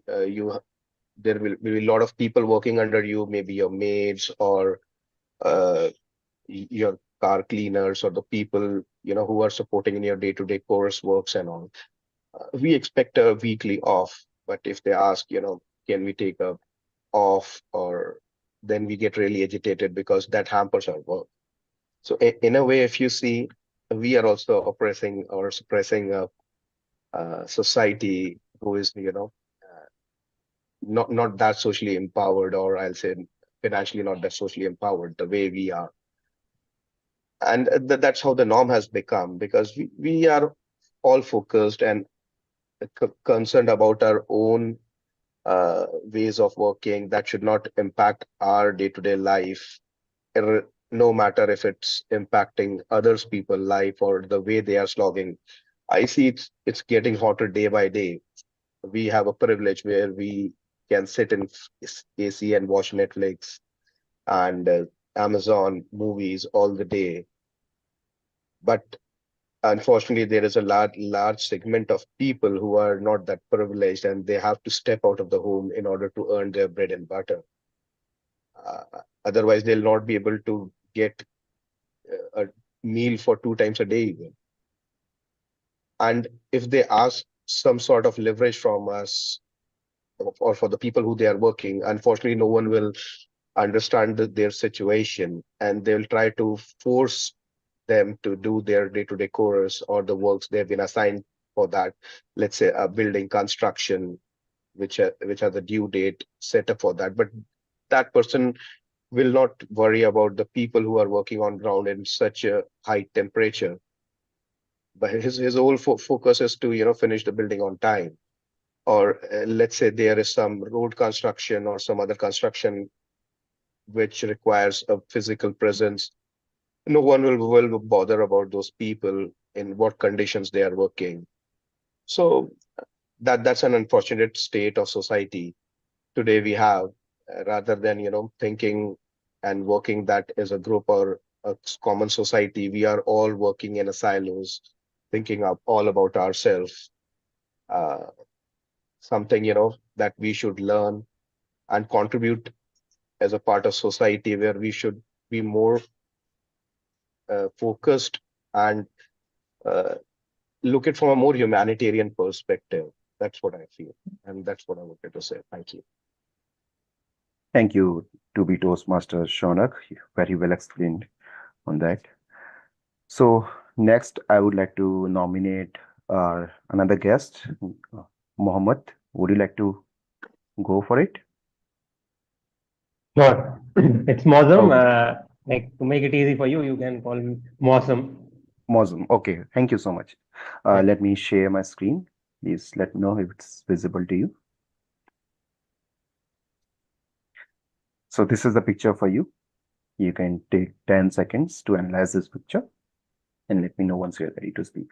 [SPEAKER 1] you there will be a lot of people working under you, maybe your maids or uh, your car cleaners, or the people who are supporting in your day-to-day course works and all. We expect a weekly off, but if they ask, can we take a off, or then we get really agitated because that hampers our work. So in a way, if you see, we are also oppressing or suppressing a society who is, not that socially empowered, or I'll say financially not that socially empowered the way we are. And that's how the norm has become, because we are all focused and concerned about our own ways of working that should not impact our day-to-day life, no matter if it's impacting others people life or the way they are slogging. I see it's getting hotter day by day. We have a privilege where we can sit in AC and watch Netflix and Amazon movies all the day. But unfortunately, there is a large segment of people who are not that privileged, and they have to step out of the home in order to earn their bread and butter. Otherwise, they'll not be able to get a meal for 2 times a day even. And if they ask some sort of leverage from us, or for the people who they are working, unfortunately, no one will understand their situation, and they'll try to force them to do their day-to-day chores or the works they've been assigned for that. Let's say a building construction, which are the due date set up for that. But that person will not worry about the people who are working on ground in such a high temperature. But his whole focus is to finish the building on time. Or let's say there is some road construction or some other construction which requires a physical presence. No one will bother about those people in what conditions they are working. So that's an unfortunate state of society today we have, rather than thinking and working that as a group or a common society. We are all working in a silos, thinking up all about ourselves. uh, Something that we should learn and contribute as a part of society, where we should be more focused and uh, look at from a more humanitarian perspective. That's what I feel, and that's what I wanted to say. Thank you.
[SPEAKER 3] Thank you to be Toastmaster Shaunak. Very well explained on that. So next, I would like to nominate another guest, Mohammed. Would you like to go for it?
[SPEAKER 6] Sure. It's Mosam.
[SPEAKER 3] Okay.
[SPEAKER 6] Like to make it easy for you, you can call me Mosam.
[SPEAKER 3] Mosum. Okay. Thank you so much.
[SPEAKER 6] Yeah.
[SPEAKER 3] Let me share my screen. Please let me know if it's visible to you. So this is the picture for you. You can take 10 seconds to analyze this picture and let me know once you're ready to speak.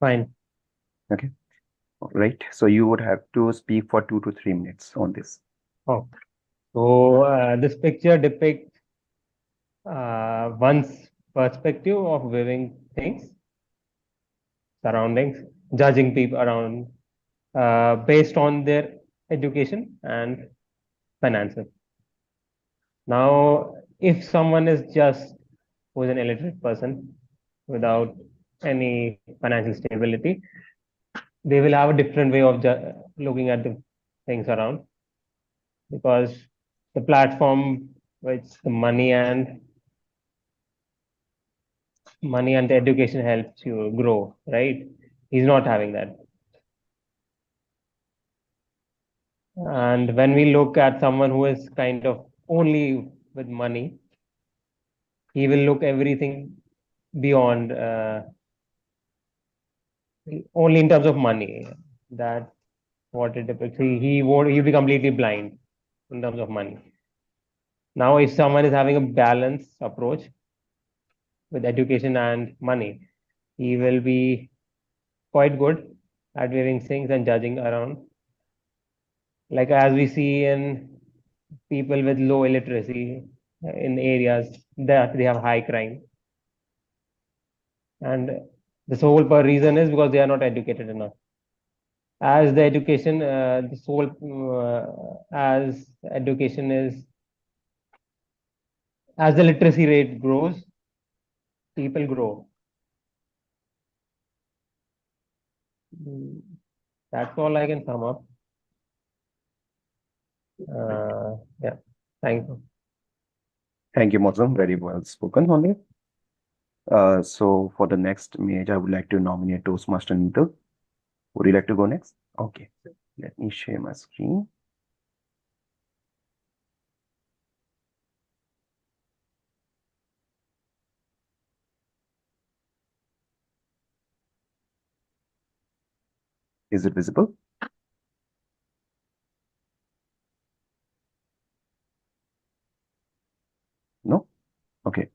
[SPEAKER 6] Fine.
[SPEAKER 3] Okay. All right. So you would have to speak for 2 to 3 minutes on this.
[SPEAKER 6] Oh, so this picture depicts one's perspective of viewing things, surroundings, judging people around based on their education and finances. Now, if someone is just who is an illiterate person without any financial stability, they will have a different way of looking at the things around, because the platform which the money and the education helps you grow, right? He's not having that. And when we look at someone who is kind of only with money, he will look everything beyond only in terms of money. That what it depicts. He won't. He'll be completely blind in terms of money. Now, if someone is having a balanced approach with education and money, he will be quite good at viewing things and judging around. Like as we see in people with low illiteracy in areas that they have high crime. And the sole reason is because they are not educated enough. As the education, as education is, as the literacy rate grows, people grow. That's all I can sum up. Yeah, thank you.
[SPEAKER 3] Thank you, Mosum. Very well spoken on it. So for the next image, I would like to nominate Toastmaster Neetu. Would you like to go next? Okay. Let me share my screen. Is it visible? No? Okay.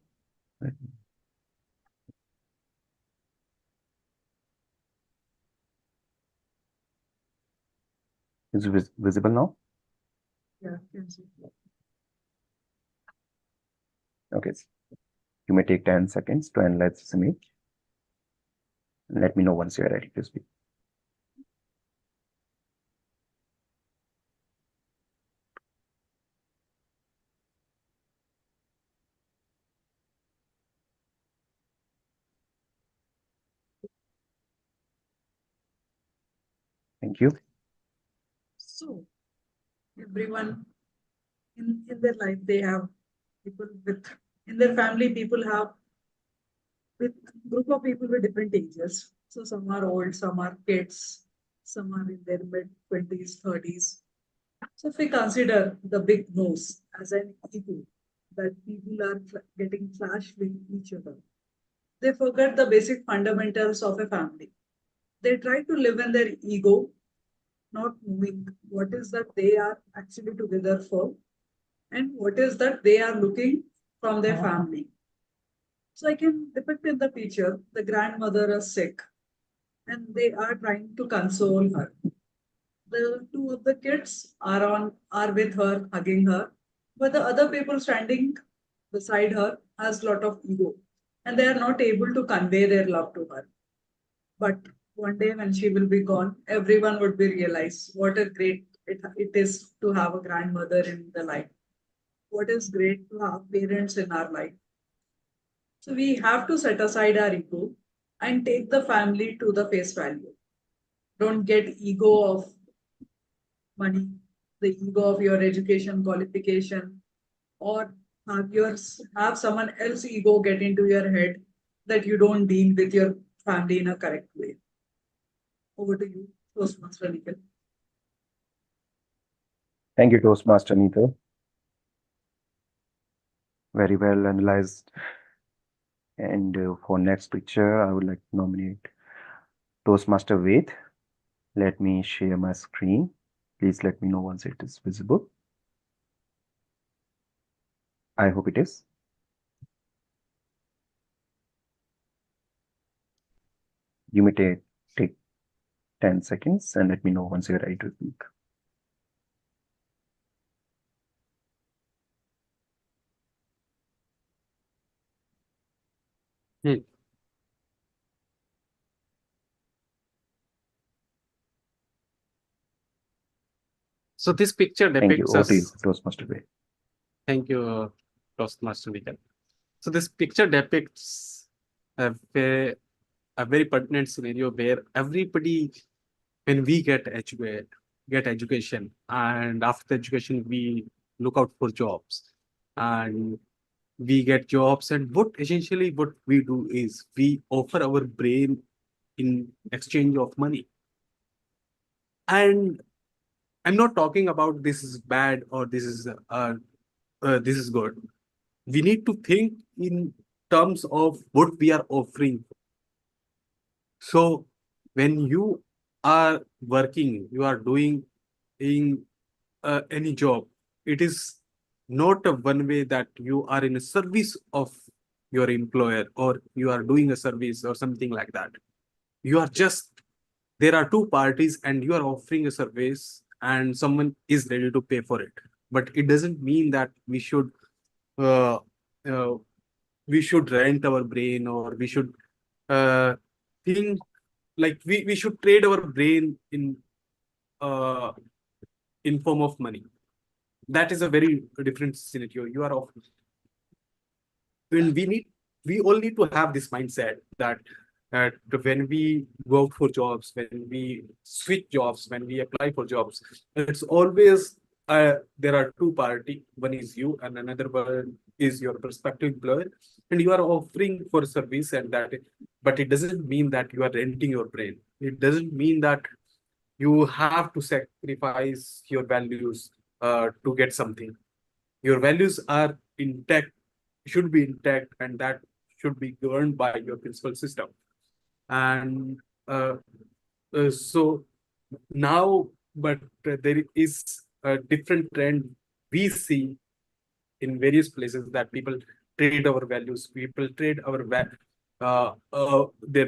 [SPEAKER 3] Is it visible now?
[SPEAKER 2] Yeah, can see.
[SPEAKER 3] Okay. You may take 10 seconds to analyze this image. And let me know once you're ready to speak. Thank you.
[SPEAKER 2] everyone in their life, they have people with, in their family, people have with group of people with different ages. So some are old, some are kids, some are in their mid 20s, 30s. So if we consider the big nose as an ego, that people are getting clashed with each other, they forget the basic fundamentals of a family. They try to live in their ego, not knowing what is that they are actually together for and what is that they are looking from their family. So I can depict in the picture the grandmother is sick and they are trying to console her. The two of the kids are with her, hugging her, but the other people standing beside her has lot of ego and they are not able to convey their love to her. But one day when she will be gone, everyone would be realize what a great it is to have a grandmother in the life. What is great to have parents in our life. So we have to set aside our ego and take the family to the face value. Don't get ego of money, the ego of your education qualification, or have someone else ego get into your head that you don't deal with your family in a correct way. Over to you, Toastmaster Nikhil.
[SPEAKER 3] Thank you, Toastmaster Neeta. Very well analyzed. And for next picture, I would like to nominate Toastmaster Ved. Let me share my screen. Please let me know once it is visible. I hope it is. You may take 10 seconds and let me know once you're ready to speak.
[SPEAKER 4] So this picture
[SPEAKER 3] Thank you.
[SPEAKER 4] depicts
[SPEAKER 3] Over to you,
[SPEAKER 4] us.
[SPEAKER 3] Toastmaster Ved.
[SPEAKER 4] Thank you, Toastmaster Nikhil. So this picture depicts a very pertinent scenario where everybody, when we get education, and after the education we look out for jobs, and we get jobs, and what we do is we offer our brain in exchange of money. And I'm not talking about this is bad or this is good. We need to think in terms of what we are offering. So when you are working, you are doing in any job, it is not a one way that you are in a service of your employer or you are doing a service or something like that. You are just, there are two parties and you are offering a service and someone is ready to pay for it. But it doesn't mean that uh, uh, we should rent our brain, or we should uh, think like we should trade our brain uh, in form of money. That is a very different scenario. You are off. When we all need to have this mindset that when we go out for jobs, when we switch jobs, when we apply for jobs, it's always there are two party. One is you, and another one is your prospective employer, and you are offering for service, and that. But it doesn't mean that you are renting your brain. It doesn't mean that you have to sacrifice your values to get something. Your values are intact, should be intact, and that should be governed by your principal system. And so now, but there is a different trend we see in various places that people trade our values, people trade their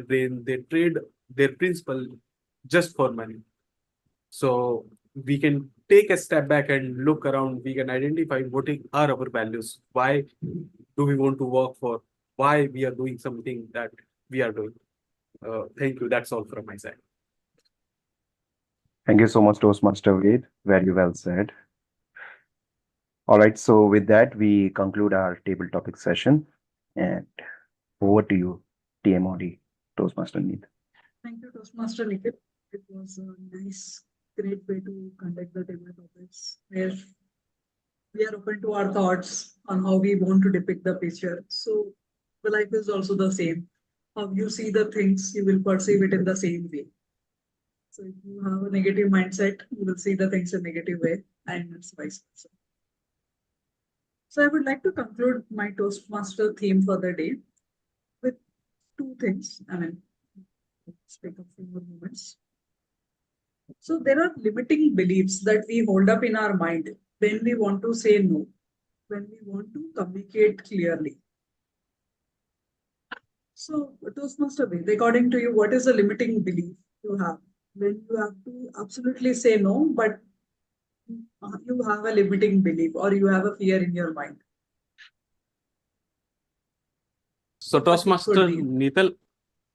[SPEAKER 4] brain, they trade their principle just for money. So we can take a step back and look around. We can identify what are our values. Why do we want to work for? Why we are doing something that we are doing? Thank you. That's all from my side.
[SPEAKER 3] Thank you so much, Toastmaster Ved. Very well said. All right, so with that, we conclude our table topic session. And over to you, TMOD, Toastmaster Neet.
[SPEAKER 2] Thank you, Toastmaster Nikhil. It was a nice great way to conduct the table topics where we are open to our thoughts on how we want to depict the picture. So the life is also the same. How you see the things, you will perceive it in the same way. So if you have a negative mindset, you will see the things in negative way, and it's vice versa. So I would like to conclude my Toastmaster theme for the day with two things. I mean, speak of few more moments. So there are limiting beliefs that we hold up in our mind when we want to say no, when we want to communicate clearly. So, Toastmaster Ved, according to you, what is the limiting belief you have when you have to absolutely say no, but you have a limiting belief or you have a fear in your mind?
[SPEAKER 4] So
[SPEAKER 2] What it could
[SPEAKER 4] Toastmaster
[SPEAKER 2] be?
[SPEAKER 4] Nital,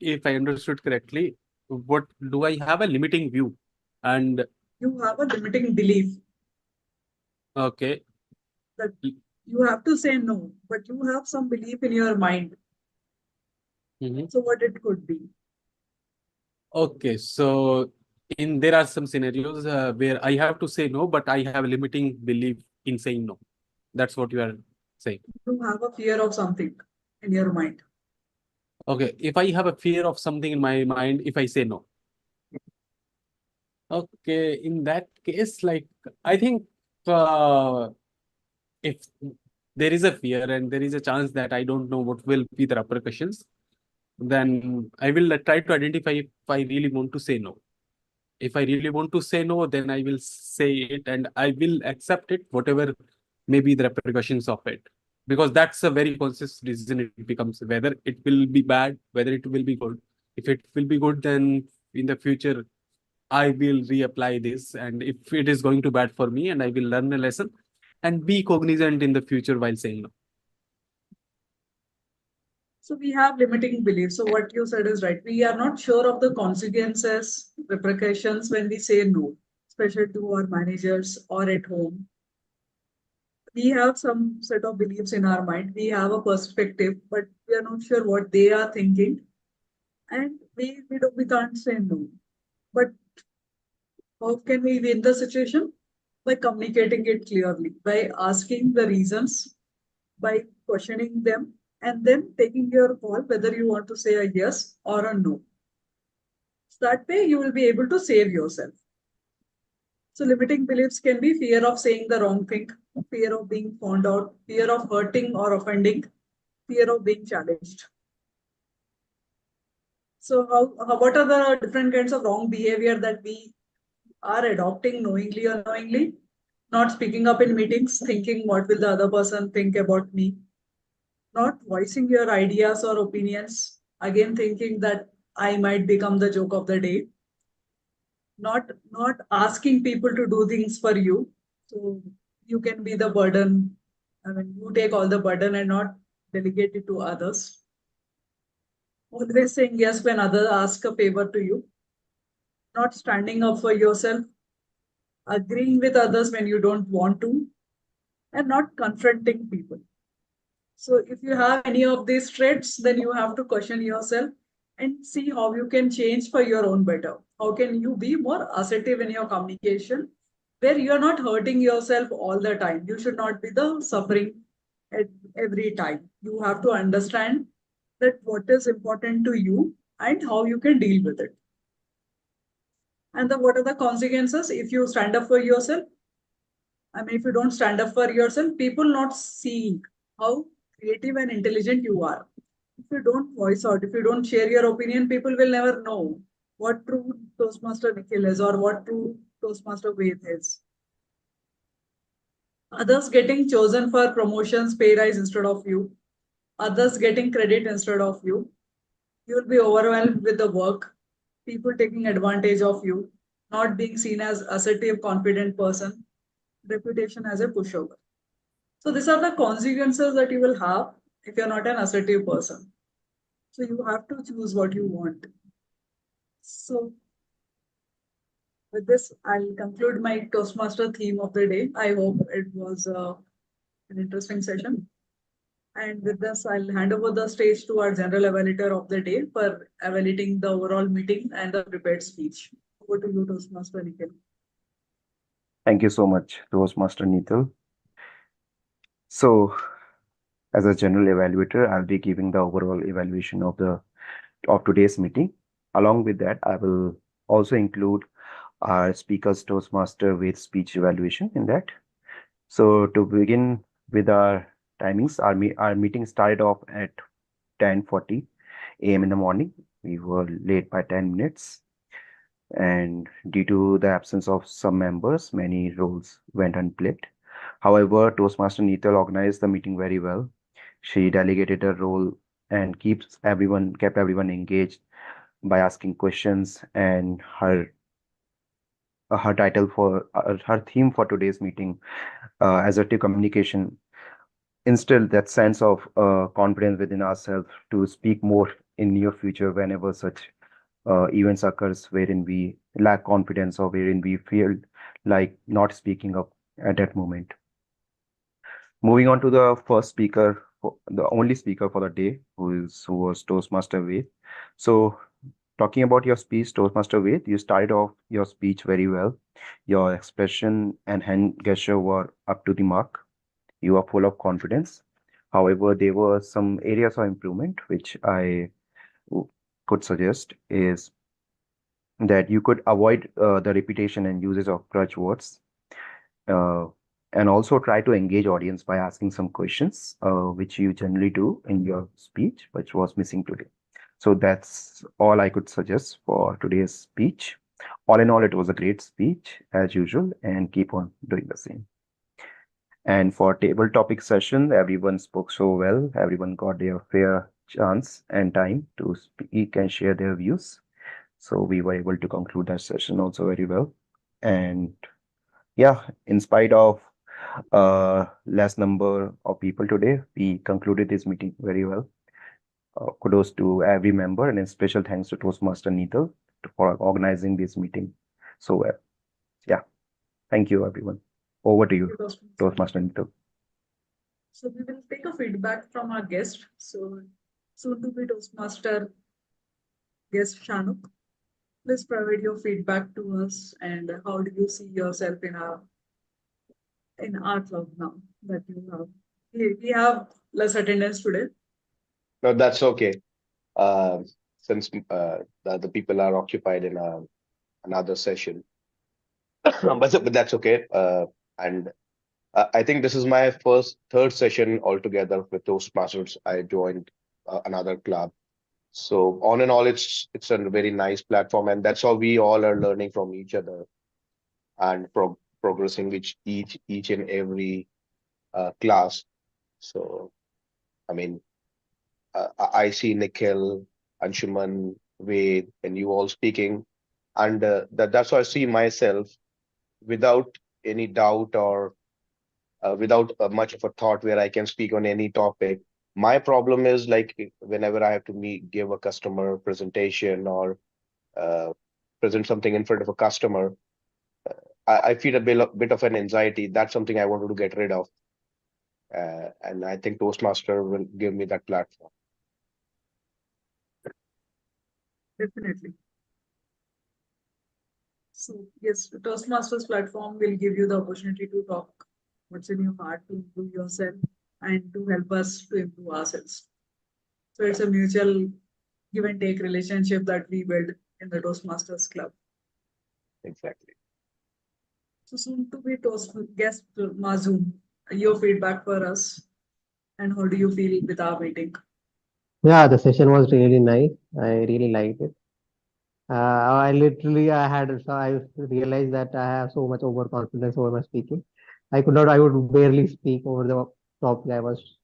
[SPEAKER 4] if I understood correctly, what do I have a limiting view? And
[SPEAKER 2] You have a limiting belief
[SPEAKER 4] okay,
[SPEAKER 2] that you have to say no, but you have some belief in your mind.
[SPEAKER 4] mhm.
[SPEAKER 2] So, what it could be?
[SPEAKER 4] Okay. So there are some scenarios where I have to say no, but I have a limiting belief in saying no. That's what you are saying.
[SPEAKER 2] You have a fear of something in your mind.
[SPEAKER 4] Okay. If I have a fear of something in my mind, if I say no. Okay. In that case, like I think if there is a fear and there is a chance that I don't know what will be the repercussions, then I will try to identify if I really want to say no. If I really want to say no, then I will say it and I will accept it, whatever may be the repercussions of it. Because that's a very conscious decision. It becomes whether it will be bad, whether it will be good. If it will be good, then in the future, I will reapply this. And if it is going to bad for me, and I will learn a lesson and be cognizant in the future while saying no.
[SPEAKER 2] So we have limiting beliefs. So what you said is right. We are not sure of the consequences, repercussions when we say no, especially to our managers or at home. We have some set of beliefs in our mind. We have a perspective, but we are not sure what they are thinking. And we can't say no. But how can we win the situation? By communicating it clearly, by asking the reasons, by questioning them, and then taking your call whether you want to say a yes or a no. So that way you will be able to save yourself. So limiting beliefs can be fear of saying the wrong thing, fear of being found out, fear of hurting or offending, fear of being challenged. So what are the different kinds of wrong behavior that we are adopting knowingly or unknowingly? Not speaking up in meetings, thinking what will the other person think about me, not voicing your ideas or opinions, again thinking that I might become the joke of the day, not asking people to do things for you. So you can be the burden. I mean, you take all the burden and not delegate it to others. Always saying yes when others ask a favor to you, not standing up for yourself, agreeing with others when you don't want to, and not confronting people. So if you have any of these traits, then you have to question yourself and see how you can change for your own better. How can you be more assertive in your communication where you're not hurting yourself all the time? You should not be the suffering at every time. You have to understand that what is important to you and how you can deal with it. And then what are the consequences if you stand up for yourself? I mean, if you don't stand up for yourself, people not seeing how creative and intelligent you are. If you don't voice out, if you don't share your opinion, people will never know what true Toastmaster Nikhil is or what true Toastmaster Ved is. Others getting chosen for promotions, pay rise instead of you. Others getting credit instead of you. You will be overwhelmed with the work. People taking advantage of you. Not being seen as assertive, confident person. Reputation as a pushover. So these are the consequences that you will have if you're not an assertive person. So you have to choose what you want. So with this, I'll conclude my Toastmaster theme of the day. I hope it was an interesting session. And with this, I'll hand over the stage to our general evaluator of the day for evaluating the overall meeting and the prepared speech. Over to you, Toastmaster Nikhil.
[SPEAKER 3] Thank you so much, Toastmaster Neetal. So, as a general evaluator, I'll be giving the overall evaluation of today's meeting. Along with that, I will also include our speakers Toastmaster with speech evaluation in that. So to begin with our timings, our meeting started off at 10:40 a.m. in the morning. We were late by 10 minutes. And due to the absence of some members, many roles went unplayed. However, Toastmaster Neetal organized the meeting very well. She delegated a role and kept everyone engaged by asking questions, and her title for her theme for today's meeting, assertive communication, instilled that sense of confidence within ourselves to speak more in near future whenever such events occurs wherein we lack confidence or wherein we feel like not speaking up at that moment. Moving on to the first speaker, the only speaker for the day, who was Toastmaster Ved. So, talking about your speech, Toastmaster Ved, you started off your speech very well. Your expression and hand gesture were up to the mark. You are full of confidence. However, there were some areas of improvement which I could suggest is that you could avoid the repetition and usage of crutch words. Uh, and also try to engage audience by asking some questions, which you generally do in your speech, which was missing today. So that's all I could suggest for today's speech. All in all, it was a great speech as usual, and keep on doing the same. And for table topic session, everyone spoke so well. Everyone got their fair chance and time to speak and share their views. So we were able to conclude that session also very well. And yeah, in spite of less number of people today, we concluded this meeting very well. Kudos to every member, and a special thanks to Toastmaster Neetal for organizing this meeting so well. Yeah, thank you, everyone. Over to you, Toastmaster Neetal.
[SPEAKER 2] So we will take a feedback from our guest. So soon to be Toastmaster guest Shanuk. Please provide your feedback to us, and how do you see yourself in our club now that you have? We have less attendance today.
[SPEAKER 1] No, that's okay. Uh, since the people are occupied in another session, but that's okay. And I think this is my third session altogether with Toastmasters. I joined another club. So on and all, it's a very nice platform, and that's how we all are learning from each other and progressing with each and every class. So I mean, I see Nikhil, Anshuman, Ved, and you all speaking, and that's how I see myself without any doubt or without much of a thought where I can speak on any topic. My problem is like whenever I have to give a customer presentation or uh, present something in front of a customer, I feel bit of an anxiety. That's something I wanted to get rid of. And I think Toastmaster will give me that platform.
[SPEAKER 2] Definitely. So yes, the Toastmasters platform will give you the opportunity to talk what's in your heart, to improve yourself, and to help us to improve ourselves. So it's a mutual give and take relationship that we build in the Toastmasters Club.
[SPEAKER 1] Exactly.
[SPEAKER 2] So soon to be Toast guest Mazum, your feedback for us, and how do you feel with our meeting?
[SPEAKER 6] Yeah, the session was really nice. I really liked it. I realized that I have so much overconfidence over my speaking. I would barely speak over the topic I was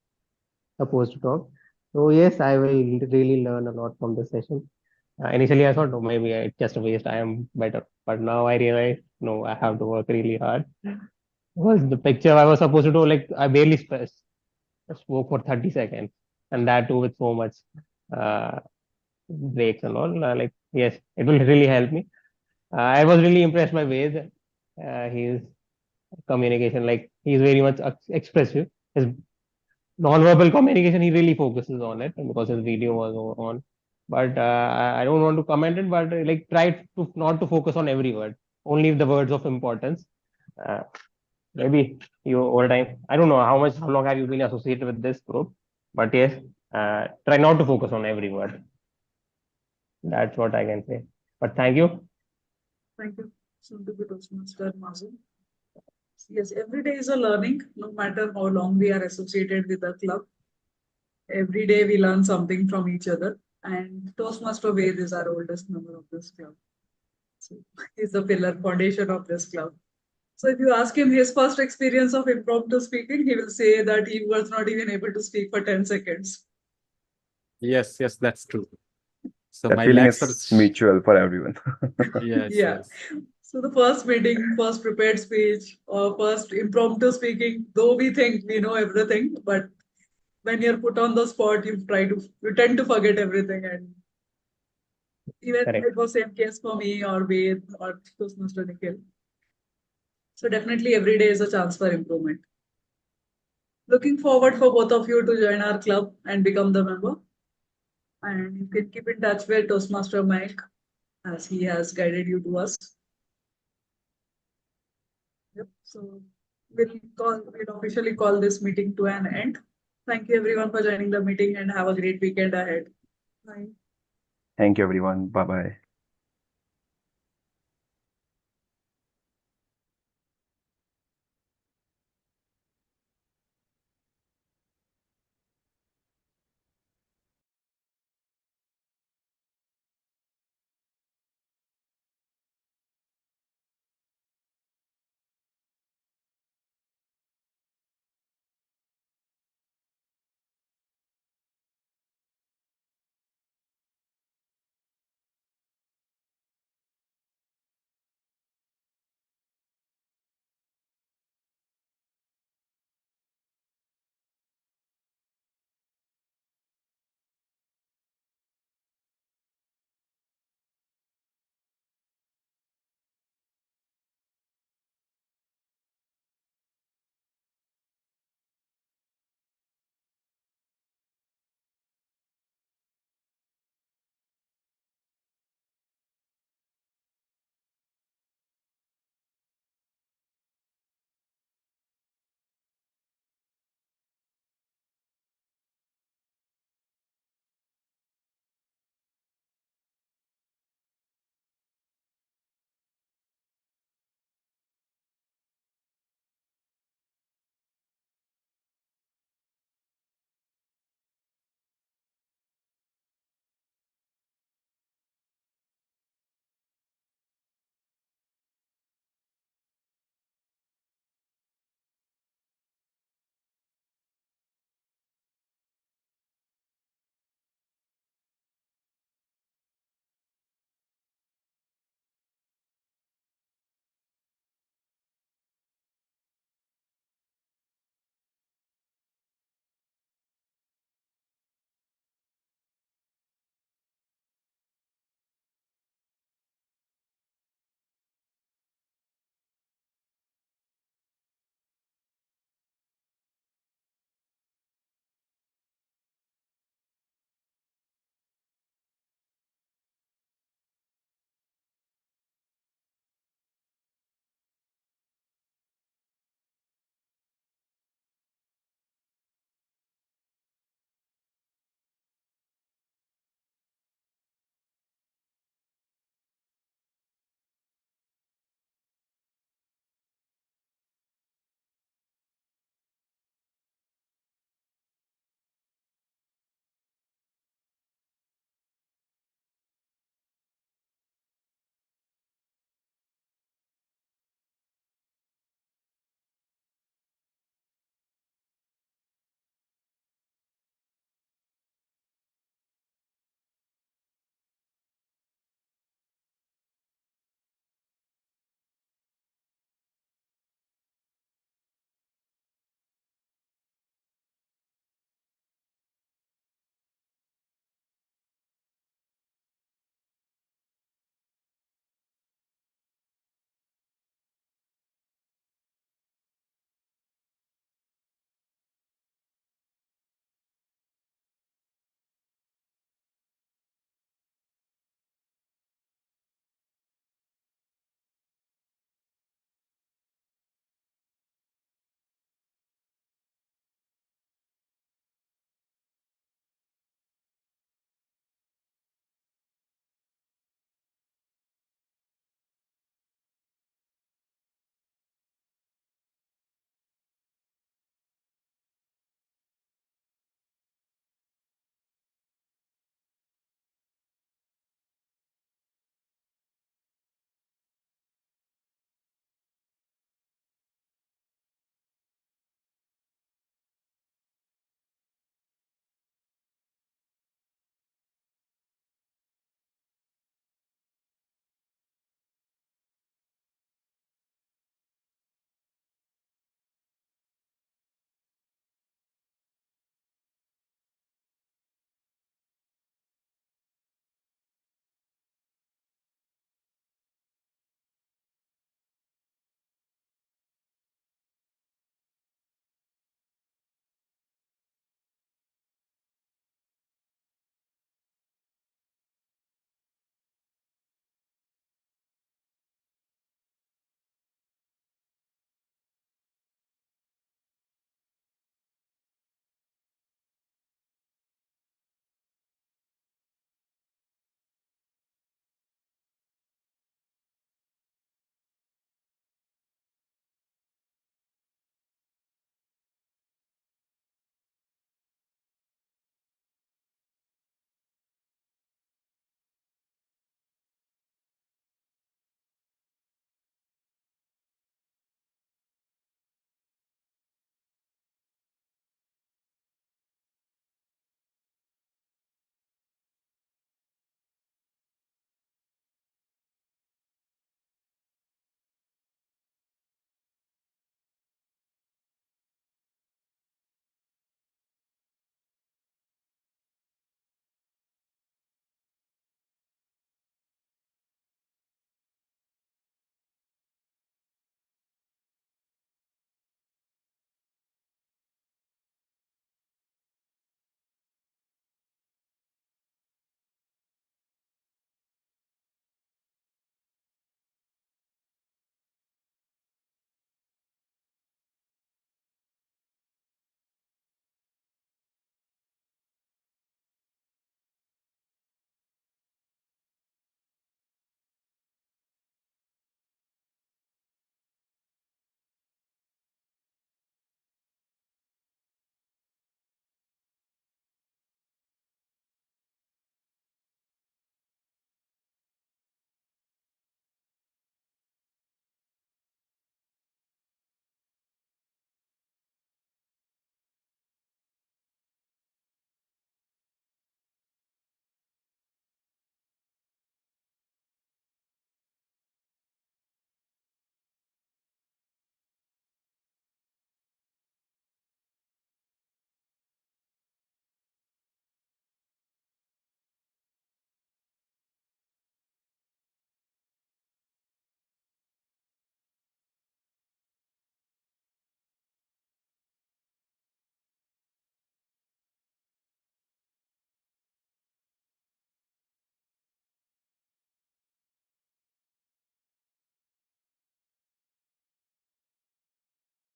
[SPEAKER 6] supposed to talk. So yes, I will really learn a lot from this session. Initially, I thought, oh, maybe it's just a waste. I am better, but now I realize, no, I have to work really hard. Was the picture I was supposed to do? Like I barely spoke for 30 seconds, and that too with so much uh, breaks and all. Like yes, it will really help me. I was really impressed by Ved. His communication, like he's very much expressive. His non-verbal communication, he really focuses on it because his video was on. But I don't want to comment it, but like try to not to focus on every word, only the words of importance. Maybe you over time. I don't know how long have you been associated with this group, but yes, try not to focus on every word. That's what I can say. But thank you.
[SPEAKER 2] Thank you. Soon to be Toastmaster Mazu. Yes, every day is a learning, no matter how long we are associated with the club. Every day we learn something from each other. And Toastmaster Ved is our oldest member of this club. So he's the pillar foundation of this club. So if you ask him his first experience of impromptu speaking, he will say that he was not even able to speak for 10 seconds.
[SPEAKER 4] Yes, yes, that's true. So
[SPEAKER 3] That
[SPEAKER 4] my
[SPEAKER 3] feeling
[SPEAKER 4] legs
[SPEAKER 3] is
[SPEAKER 4] are
[SPEAKER 3] mutual for everyone.
[SPEAKER 4] yes,
[SPEAKER 2] Yeah.
[SPEAKER 4] yes.
[SPEAKER 2] So the first meeting, first prepared speech, or first impromptu speaking, though we think we know everything, but when you're put on the spot, you tend to forget everything. And even
[SPEAKER 6] Correct.
[SPEAKER 2] it was same case for me or Ved or Toastmaster Nikhil. So definitely every day is a chance for improvement. Looking forward for both of you to join our club and become the member. And you can keep in touch with Toastmaster Mike as he has guided you to us. Yep. So we'll officially call this meeting to an end. Thank you everyone for joining the meeting and have a great weekend ahead. Bye.
[SPEAKER 3] Thank you, everyone. Bye bye.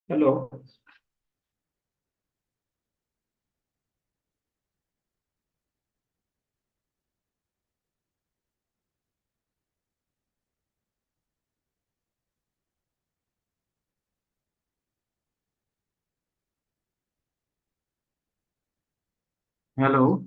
[SPEAKER 7] Hello. Hello.